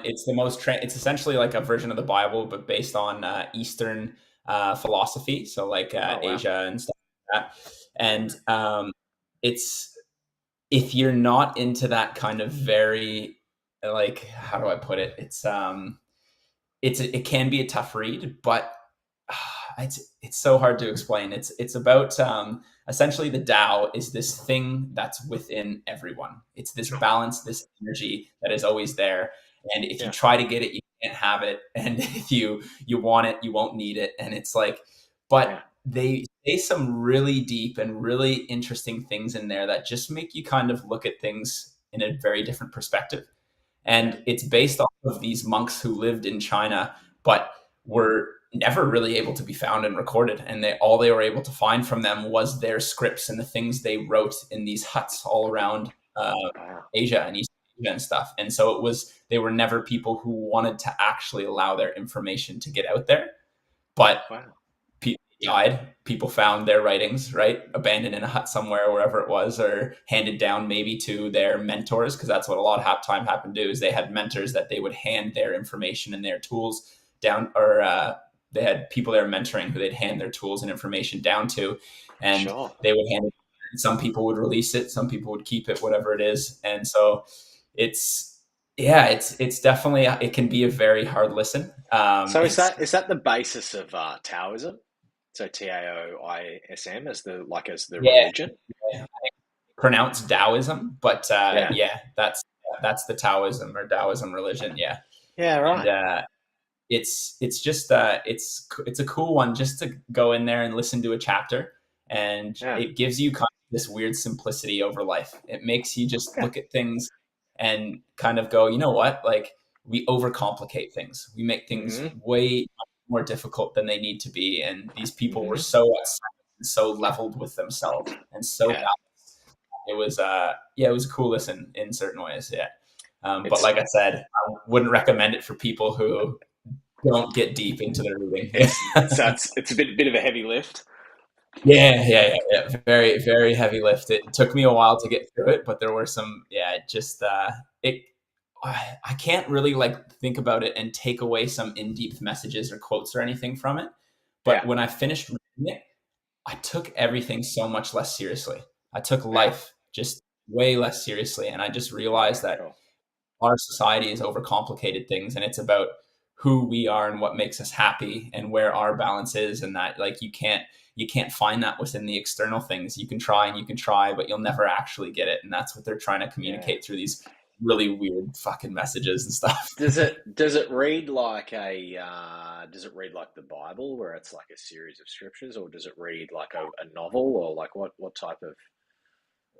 It's the most. It's essentially like a version of the Bible, but based on Eastern philosophy. So like Oh wow. Asia and stuff like that. And Yeah. it's if you're not into that kind of very like how do I put it? It can be a tough read, but it's so hard to explain. It's about essentially the Tao is this thing that's within everyone. It's this balance, this energy that is always there. And if you Yeah. try to get it, you can't have it. And if you want it, you won't need it. And it's like, but Yeah. they say some really deep and really interesting things in there that just make you kind of look at things in a very different perspective. Yeah. And it's based off of these monks who lived in China, but were never really able to be found and recorded. And all they were able to find from them was their scripts and the things they wrote in these huts all around Wow. Asia and East Asia and stuff. And so they were never people who wanted to actually allow their information to get out there. But Wow. people died. People found their writings, right, abandoned in a hut somewhere, wherever it was, or handed down maybe to their mentors, because that's what a lot of time happened to do. Is they had mentors that they would hand their information and their tools down, or they had people they were mentoring who they'd hand their tools and information down to, and Sure. they would hand it. Some people would release it, some people would keep it, whatever it is, and so it's yeah, it's definitely it can be a very hard listen. So It's is that the basis of Taoism? So Taoism as the yeah, religion? pronounced Taoism, but Yeah. yeah, that's the Taoism or Taoism religion. Yeah, Yeah. and Right. it's just it's a cool one just to go in there and listen to a chapter, and Yeah. it gives you kind of this weird simplicity over life. It makes you just Okay. look at things and kind of go, you know what, like we overcomplicate things. We make things Mm-hmm. way more difficult than they need to be, and these people were Mm-hmm. so so leveled with themselves and so Yeah. it was yeah, it was a cool listen in certain ways. Yeah. But It's like I said, I wouldn't recommend it for people who don't get deep into their reading. it's a bit of a heavy lift. Yeah. Very, very heavy lift. It took me a while to get through it, but there were some, yeah, it just, it, I can't really like think about it and take away some in-depth messages or quotes or anything from it. Yeah. But when I finished reading it, I took everything so much less seriously. I took Yeah. life just way less seriously. And I just Yeah. realized that Cool. our society is overcomplicated things and it's about who we are and what makes us happy and where our balance is, and that like you can't find that within the external things. You can try and you can try, but you'll never actually get it. And that's what they're trying to Yeah. communicate through these really weird fucking messages and stuff. Does it read like does it read like the Bible where it's like a series of scriptures, or does it read like a novel, or like what type of?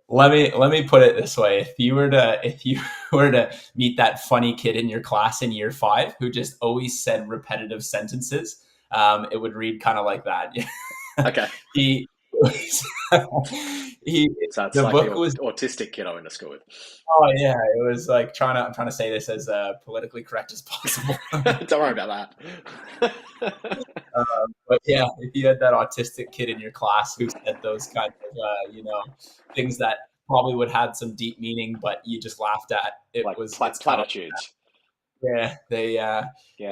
Let me put it this way: if you were to meet that funny kid in your class in year 5 who just always said repetitive sentences, it would read kind of like that. Okay. he he So it's the like the book was autistic kid I went to school with. oh yeah, it was like I'm trying to say this as politically correct as possible. Don't worry about that. But yeah, if you had that autistic kid in your class who said those kind of things that probably would have some deep meaning, but you just laughed at, Like it's kind of platitudes. yeah, they Yeah.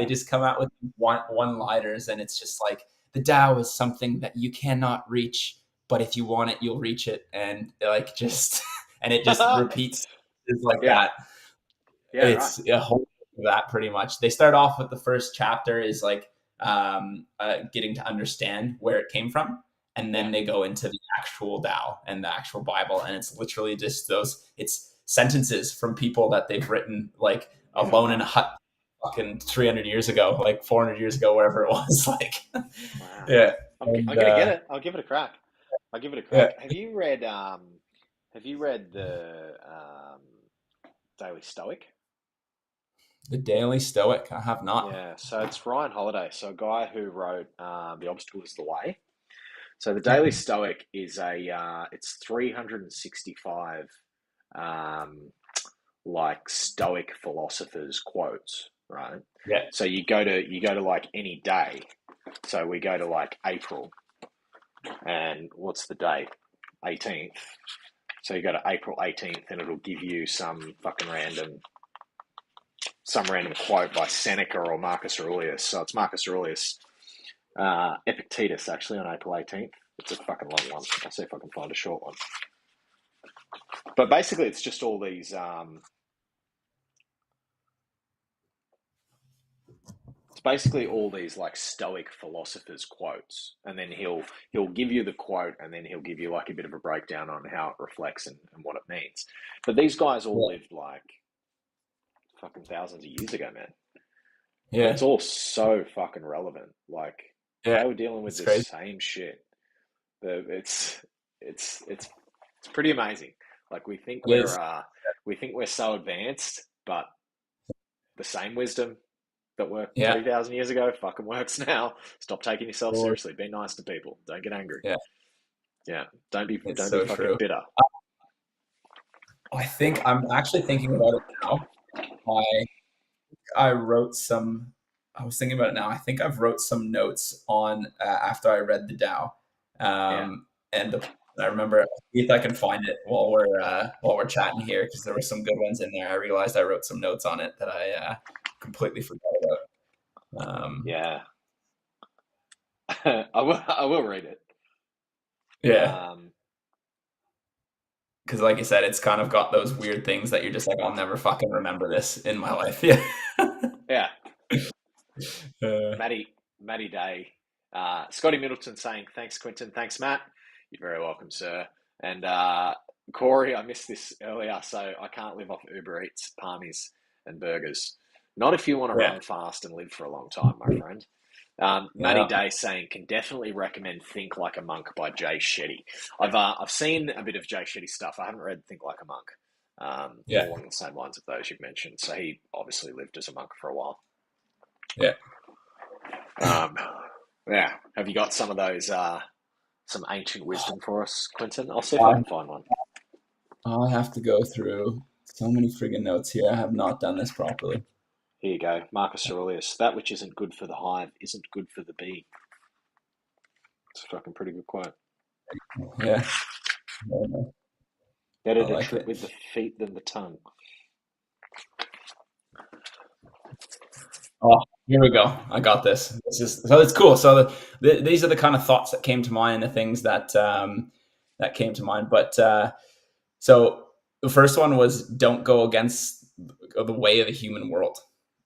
just come out with one-liners, and it's just like the Tao is something that you cannot reach, but if you want it, you'll reach it, and like just and it just repeats is like Yeah. that. Yeah. Right. It's a whole of that pretty much. They start off with the first chapter is like getting to understand where it came from, and Yeah. then they go into the actual Tao and the actual Bible, and it's literally just it's sentences from people that they've written like Yeah. alone in Right. a hut fucking 300 years ago, like 400 years ago, wherever it was. Like Wow. yeah, I'm and gonna get it. I'll give it a crack. I'll give it a yeah. crack. Have you read Have you read the Daily Stoic? The Daily Stoic. I have not. Yeah, so it's Ryan Holiday, so a guy who wrote The Obstacle is the Way. So the Yeah. Daily Stoic is it's 365 um, like Stoic philosophers quotes, right? Yeah. So you go to like any day. So we go to like April, and what's the date? 18th. So you go to April 18th, and it'll give you some random quote by Seneca or Marcus Aurelius. So it's Marcus Aurelius, Epictetus, actually, on April 18th. It's a fucking long one. I'll see if I can find a short one. But basically, it's just all these. It's basically all these like Stoic philosophers quotes, and then he'll give you the quote, and then he'll give you like a bit of a breakdown on how it reflects and what it means. But these guys all lived like fucking thousands of years ago, man. But Yeah. it's all so fucking relevant. Like Yeah. they were dealing with It's the crazy. same shit. It's pretty amazing. Like It is. we think we're so advanced, but the same wisdom that worked Yeah. 3,000 years ago fucking works now. Stop taking yourself Or- seriously. Be nice to people. Don't get angry. Yeah. Yeah. Don't be It's don't be so fucking true. bitter. I think I'm actually thinking about it now. I wrote some. I was thinking about it now. I think I've wrote some notes on after I read the Tao, Yeah. and I remember. See if I can find it while we're chatting here because there were some good ones in there. I realized I wrote some notes on it that I completely forgot about. Yeah. I will read it. Yeah, Um because like you said, it's kind of got those weird things that you're just like, I'll never fucking remember this in my life. Yeah. yeah. uh, Matty Day. Scotty Middleton saying, thanks, Quinton. Thanks, Matt. You're very welcome, sir. And Corey, I missed this earlier, so I can't live off Uber Eats, palmies, and burgers. Not if you want to yeah. run fast and live for a long time, my friend. Matty Yeah. Day saying, can definitely recommend Think Like a Monk by Jay Shetty. I've seen a bit of Jay Shetty stuff. I haven't read Think Like a Monk. Yeah. Along the same lines of those you've mentioned. So he obviously lived as a monk for a while. Yeah. Um, yeah. Have you got some of those, some ancient wisdom for us, Quinton? I'll see if I I can find one. I have to go through so many friggin' notes here. I have not done this properly. Here you go. Marcus Aurelius. That which isn't good for the hive isn't good for the bee. It's a fucking pretty good quote. Yeah. I Better to like trip it. with the feet than the tongue. Oh, here we go. I got this. This is so it's cool. So these are the kind of thoughts that came to mind, the things that came to mind. But so the first one was don't go against the way of the human world.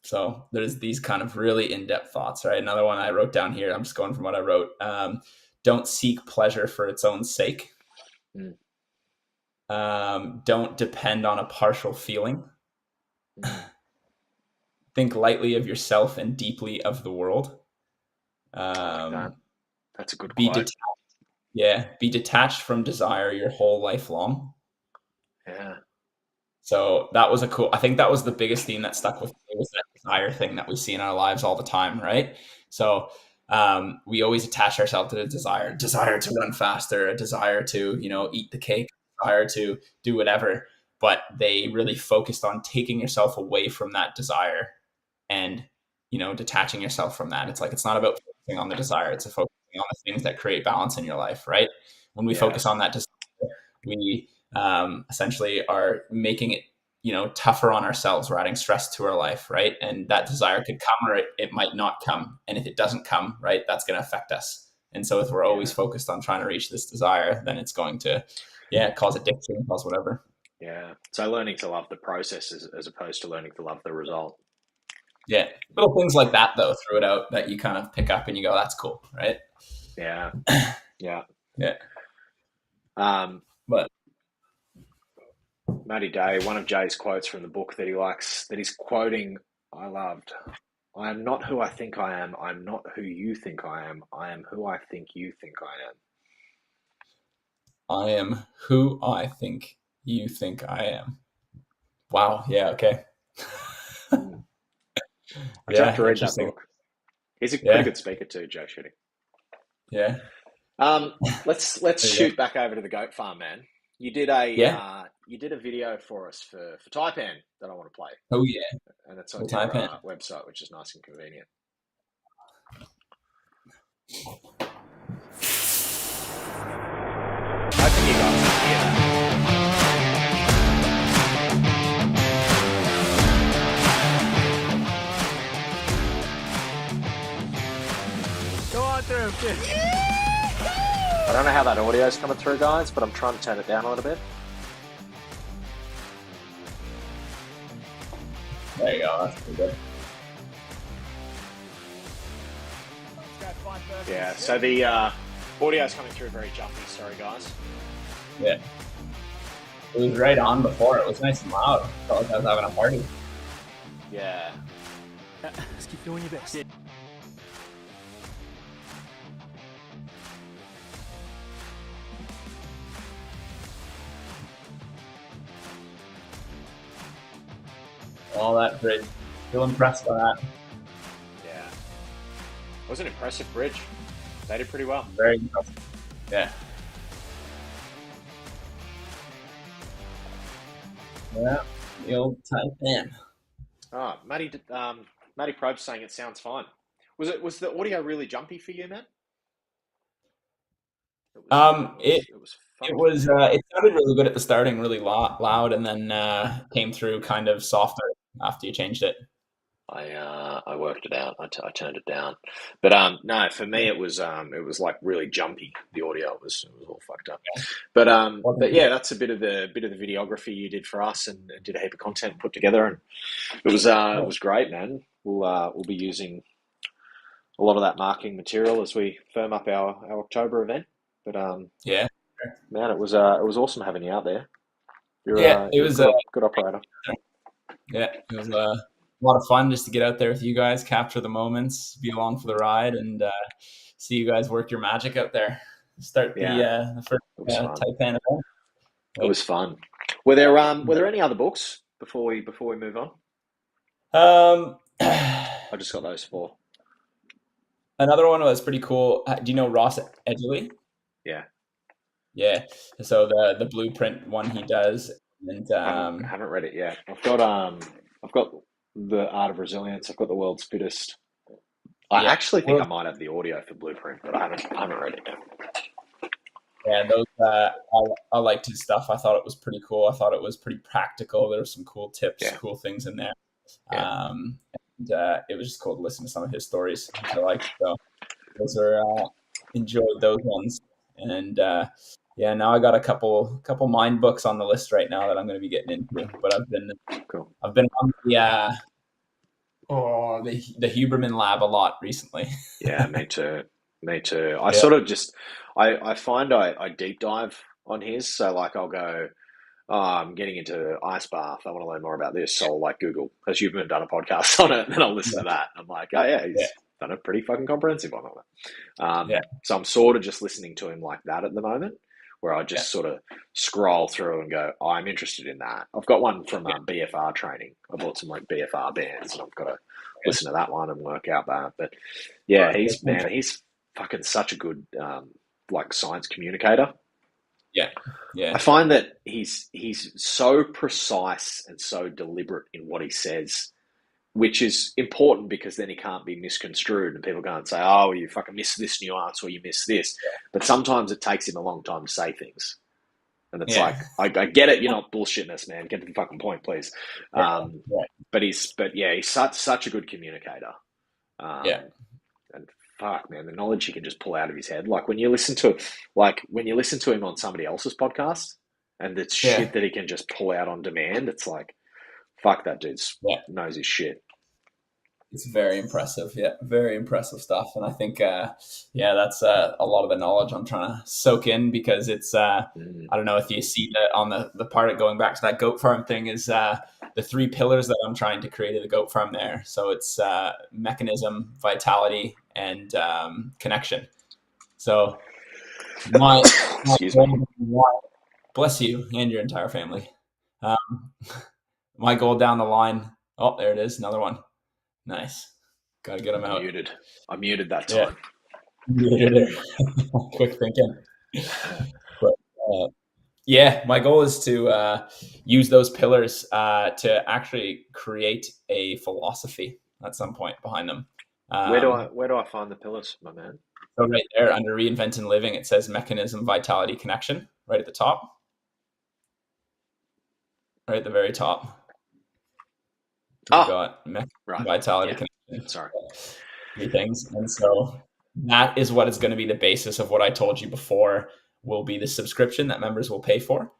So there's these kind of really in-depth thoughts, right? Another one I wrote down here. I'm just going from what I wrote. Don't seek pleasure for its own sake. Mm. Don't depend on a partial feeling. Mm. Think lightly of yourself and deeply of the world. I like that. That's a good Be quote. detached. Yeah, be detached from desire your whole life long. Yeah. So that was a cool. I think that was the biggest theme that stuck with me was that desire thing that we see in our lives all the time, right? So we always attach ourselves to the desire to run faster, a desire to eat the cake, desire to do whatever. But they really focused on taking yourself away from that desire and detaching yourself from that. It's like it's not about focusing on the desire; it's focusing on the things that create balance in your life, right? When we Yeah. focus on that desire, we essentially are making it tougher on ourselves. We're adding stress to our life, right? And that desire could come or it might not come, and if it doesn't come, right, that's going to affect us. And so if we're always Yeah. focused on trying to reach this desire, then it's going to cause addiction, cause whatever. Yeah. So learning to love the process as opposed to learning to love the result. Yeah, little things like that though throughout that you kind of pick up and you go, that's cool, right? Yeah. Yeah. Yeah. Um, But Matty Day, one of Jay's quotes from the book that he likes, that he's quoting, I loved. I am not who I think I am. I'm not who you think I am. I am who I think you think I am. I am who I think you think I am. Wow. Yeah. Okay. I do have Yeah. to read that Interesting. book. He's a pretty Yeah. good speaker too, Joe Shitty. Yeah. Let's There you go. shoot back over to the goat farm, man. You did Yeah. a video for us for Taipan that I want to play, Oh yeah. and it's on Full your time pen. website, which is nice and convenient. Hoping you guys can hear that. Go on through, kid. I don't know how that audio is coming through, guys, but I'm trying to turn it down a little bit. There you go. That's pretty good. Yeah, so the audio is coming through very jumpy. Sorry, guys. Yeah. It was right on before. It was nice and loud. Felt like I was having a party. Yeah. Just keep doing your best. All that bridge. Feel impressed by that. Yeah. It was an impressive bridge. They did pretty well. Very impressive. Yeah. Yeah. The old Taipan. Oh, Matty Probe's saying it sounds fine. Was the audio really jumpy for you, man? It Funky. it sounded really good at the starting, really loud, and then came through kind of softer after you changed it. I worked it out. I turned it down, but no, for me it was like really jumpy. The audio was all fucked up. But yeah, that's a bit of the videography you did for us, and did a heap of content put together, and it was great, man. We'll be using a lot of that marketing material as we firm up our October event. But Yeah. man, it was awesome having you out there. It You're was a good operator. Yeah, it was a lot of fun just to get out there with you guys, capture the moments, be along for the ride, and see you guys work your magic out there. Start the first Taipan event. It was fun. Were there any other books before we move on? I just got those four. Another one was pretty cool. Do you know Ross Edgley? Yeah. Yeah. So the blueprint one he does, and I haven't read it yet. I've got the Art of Resilience. I've got the World's Fittest. I actually think I might have the audio for Blueprint, but I haven't read it yet. Yeah, those I liked his stuff. I thought it was pretty cool. I thought it was pretty practical. There were some cool tips, cool things in there. Yeah. And it was just cool to listen to some of his stories. I liked, so those are enjoyed those ones. And now I got a couple mind books on the list right now that I'm going to be getting into. But I've been on the Huberman Lab a lot recently. Yeah, me too. I sort of just I find I deep dive on his. So like I'll go, I'm getting into ice bath. I want to learn more about this. So I'll like Google, has Huberman done a podcast on it? And then I'll listen to that. I'm like, oh yeah, he's done a pretty fucking comprehensive one on it. So I'm sort of just listening to him like that at the moment, where I just sort of scroll through and go, oh, I'm interested in that. I've got one from BFR training. I bought some like BFR bands, and I've got to listen to that one and work out that. But yeah, he's fucking such a good like science communicator. Yeah. I find that he's so precise and so deliberate in what he says, which is important because then he can't be misconstrued and people can't say, oh, you fucking missed this nuance or you missed this. But sometimes it takes him a long time to say things. And it's like, I get it, you're not bullshitting us, man. Get to the fucking point, please. But he's such a good communicator. And fuck, man, the knowledge he can just pull out of his head. Like when you listen to him on somebody else's podcast, and the shit that he can just pull out on demand, it's like, fuck, that dude knows his shit. It's very impressive. Yeah, very impressive stuff. And I think, that's a lot of the knowledge I'm trying to soak in, because it's, I don't know if you see that on the part of going back to that goat farm thing is the three pillars that I'm trying to create at the goat farm there. So it's mechanism, vitality, and connection. So my Bless you and your entire family. Um, my goal down the line. Oh, there it is. Another one. Nice. Got to get them out. I muted that Yeah. time. Quick thinking. But, yeah, my goal is to use those pillars to actually create a philosophy at some point behind them. Where do I find the pillars, my man? So right there under Reinventing Living, it says mechanism, vitality, connection, right at the top. Right at the very top. We've got vitality, connection. Sorry. 3 things. And so that is what is going to be the basis of what I told you before will be the subscription that members will pay for.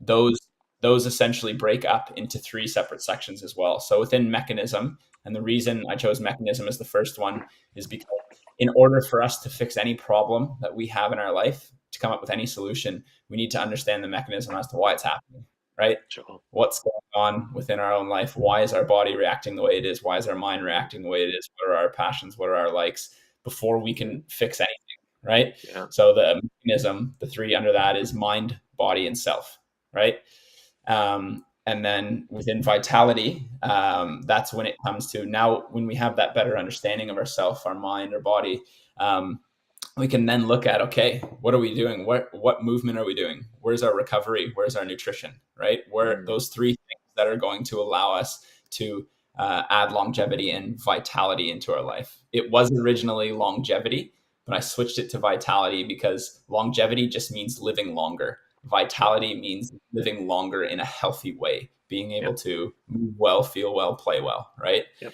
Those essentially break up into 3 separate sections as well. So within mechanism, and the reason I chose mechanism as the first one is because in order for us to fix any problem that we have in our life, to come up with any solution, we need to understand the mechanism as to why it's happening, right? Sure. What's going on within our own life? Why is our body reacting the way it is? Why is our mind reacting the way it is? What are our passions? What are our likes? Before we can fix anything, right? Yeah. So the mechanism, the 3 under that is mind, body, and self, right? And then within vitality, that's when it comes to now when we have that better understanding of ourself, our mind, our body, we can then look at, okay, what are we doing? What movement are we doing? Where's our recovery? Where's our nutrition, right? Where those 3 things that are going to allow us to add longevity and vitality into our life. It was originally longevity, but I switched it to vitality because longevity just means living longer. Vitality means living longer in a healthy way, being able to move well, feel well, play well, right? Yep.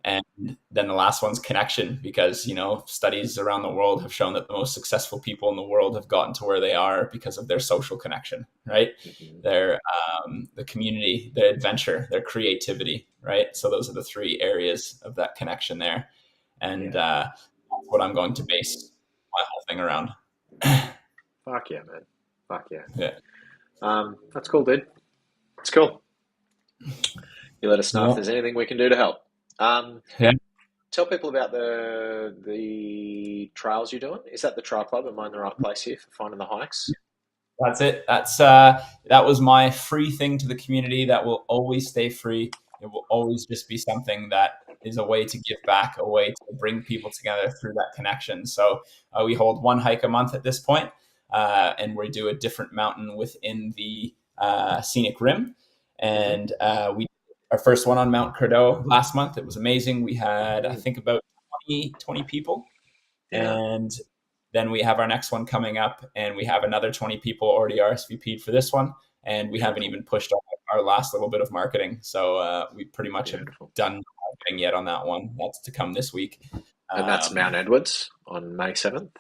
And then the last one's connection, because, studies around the world have shown that the most successful people in the world have gotten to where they are because of their social connection, right? Their, the community, their adventure, their creativity, right? So those are the 3 areas of that connection there. And that's what I'm going to base my whole thing around. Fuck yeah, man. Fuck yeah. Yeah. That's cool, dude. It's cool. You let us know if there's anything we can do to help. Tell people about the trails you're doing. Is that the Trail Club? Am I in the right place here for finding the hikes? That's it. That was my free thing to the community that will always stay free. It will always just be something that is a way to give back, a way to bring people together through that connection. So we hold 1 hike a month at this point, and we do a different mountain within the scenic rim. And we our first one on Mount Curdo last month. It was amazing. We had, I think, about 20 people. Yeah. And then we have our next one coming up, and we have another 20 people already RSVP'd for this one. And we haven't even pushed our last little bit of marketing. So we pretty much have done nothing yet on that one. That's to come this week. And that's Mount Edwards on May 7th?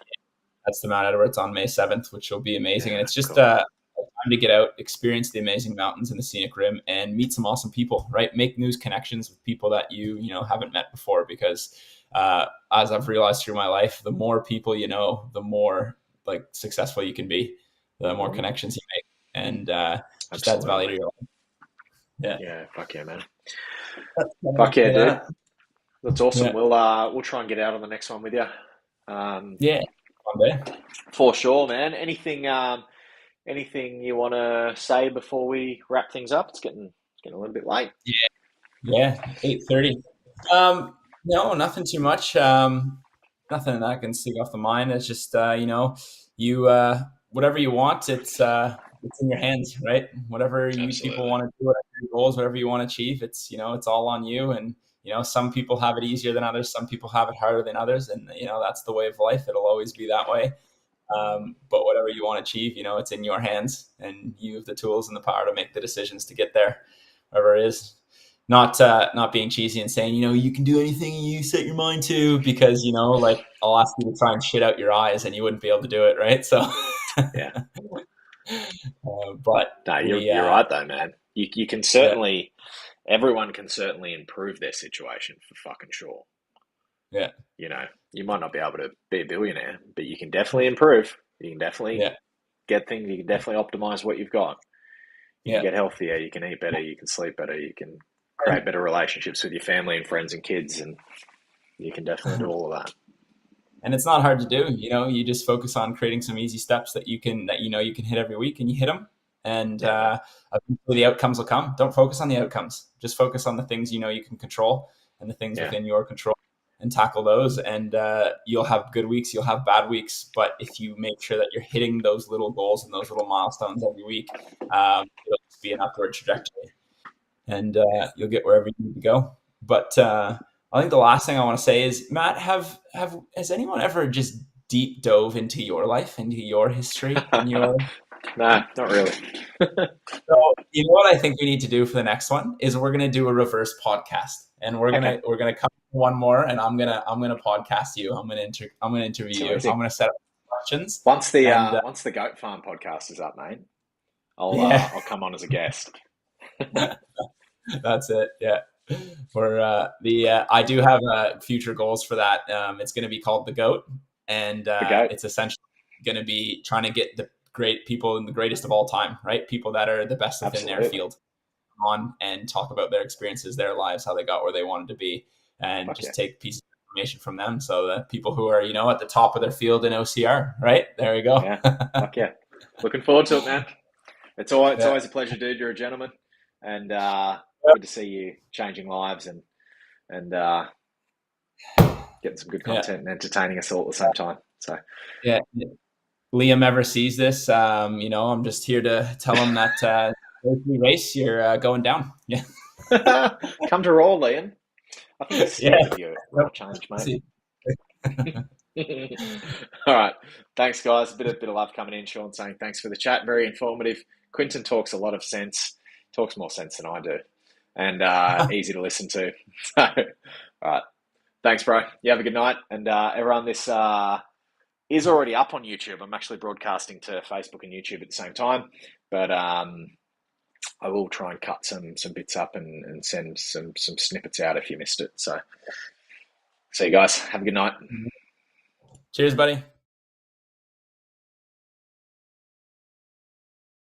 That's the Mount Edwards on May 7th, which will be amazing. And it's just time to get out, experience the amazing mountains and the scenic rim, and meet some awesome people, right? Make new connections with people that you haven't met before, because as I've realized through my life, the more people you know, the more successful you can be, the more connections you make, and just adds value to your life. Yeah, fuck yeah, man. Fuck yeah, dude. That's awesome. Yeah. We'll try and get out on the next one with you. One day. For sure, man. Anything you want to say before we wrap things up? It's getting a little bit late. Yeah, 8:30. No, nothing too much. Nothing that I can stick off the mind. It's just you whatever you want, it's in your hands, right? Whatever you people want to do, whatever your goals, whatever you want to achieve, it's it's all on you. And some people have it easier than others, some people have it harder than others, and that's the way of life. It'll always be that way. But whatever you want to achieve, it's in your hands, and you have the tools and the power to make the decisions to get there, whatever it is. Not being cheesy and saying, you can do anything you set your mind to, because, I'll ask you to try and shit out your eyes and you wouldn't be able to do it. Right. So, yeah. But no, you're right though, man. You can certainly, everyone can certainly improve their situation for fucking sure. Yeah. You might not be able to be a billionaire, but you can definitely improve. You can definitely get things. You can definitely optimize what you've got. You can get healthier. You can eat better. You can sleep better. You can create better relationships with your family and friends and kids, and you can definitely do all of that. And it's not hard to do. You just focus on creating some easy steps that you can hit every week, and you hit them. And eventually the outcomes will come. Don't focus on the outcomes. Just focus on the things you can control and the things within your control, and tackle those. And you'll have good weeks, you'll have bad weeks. But if you make sure that you're hitting those little goals and those little milestones every week, it'll just be an upward trajectory, and you'll get wherever you need to go. But I think the last thing I want to say is, Matt, has anyone ever just deep dove into your life, into your history, and your? No, not really. So you know what I think we need to do for the next one is we're gonna do a reverse podcast, and we're gonna come one more, and I'm gonna podcast you. I'm gonna interview you. I'm gonna set up questions. Once the Goat Farm podcast is up, mate, I'll come on as a guest. That's it. Yeah. I do have future goals for that. It's going to be called The Goat, and it's essentially going to be trying to get the great people and the greatest of all time, right? People that are the best within their field on and talk about their experiences, their lives, how they got where they wanted to be, and take pieces of information from them. So the people who are, at the top of their field in OCR, right? There we go. Yeah. Fuck yeah. Looking forward to it, man. It's always a pleasure, dude. You're a gentleman, and good to see you changing lives and getting some good content and entertaining us all at the same time. So yeah. Liam ever sees this, I'm just here to tell him that race, you're going down. Yeah. Come to Raw, Liam. I think it's you change, mate. All right. Thanks, guys. A bit of love coming in. Sean saying thanks for the chat. Very informative. Quinton talks a lot of sense. Talks more sense than I do. And easy to listen to. So, all right. Thanks, bro. You have a good night. And everyone, this is already up on YouTube. I'm actually broadcasting to Facebook and YouTube at the same time. But I will try and cut some bits up and send some snippets out if you missed it. So see you guys. Have a good night. Cheers, buddy.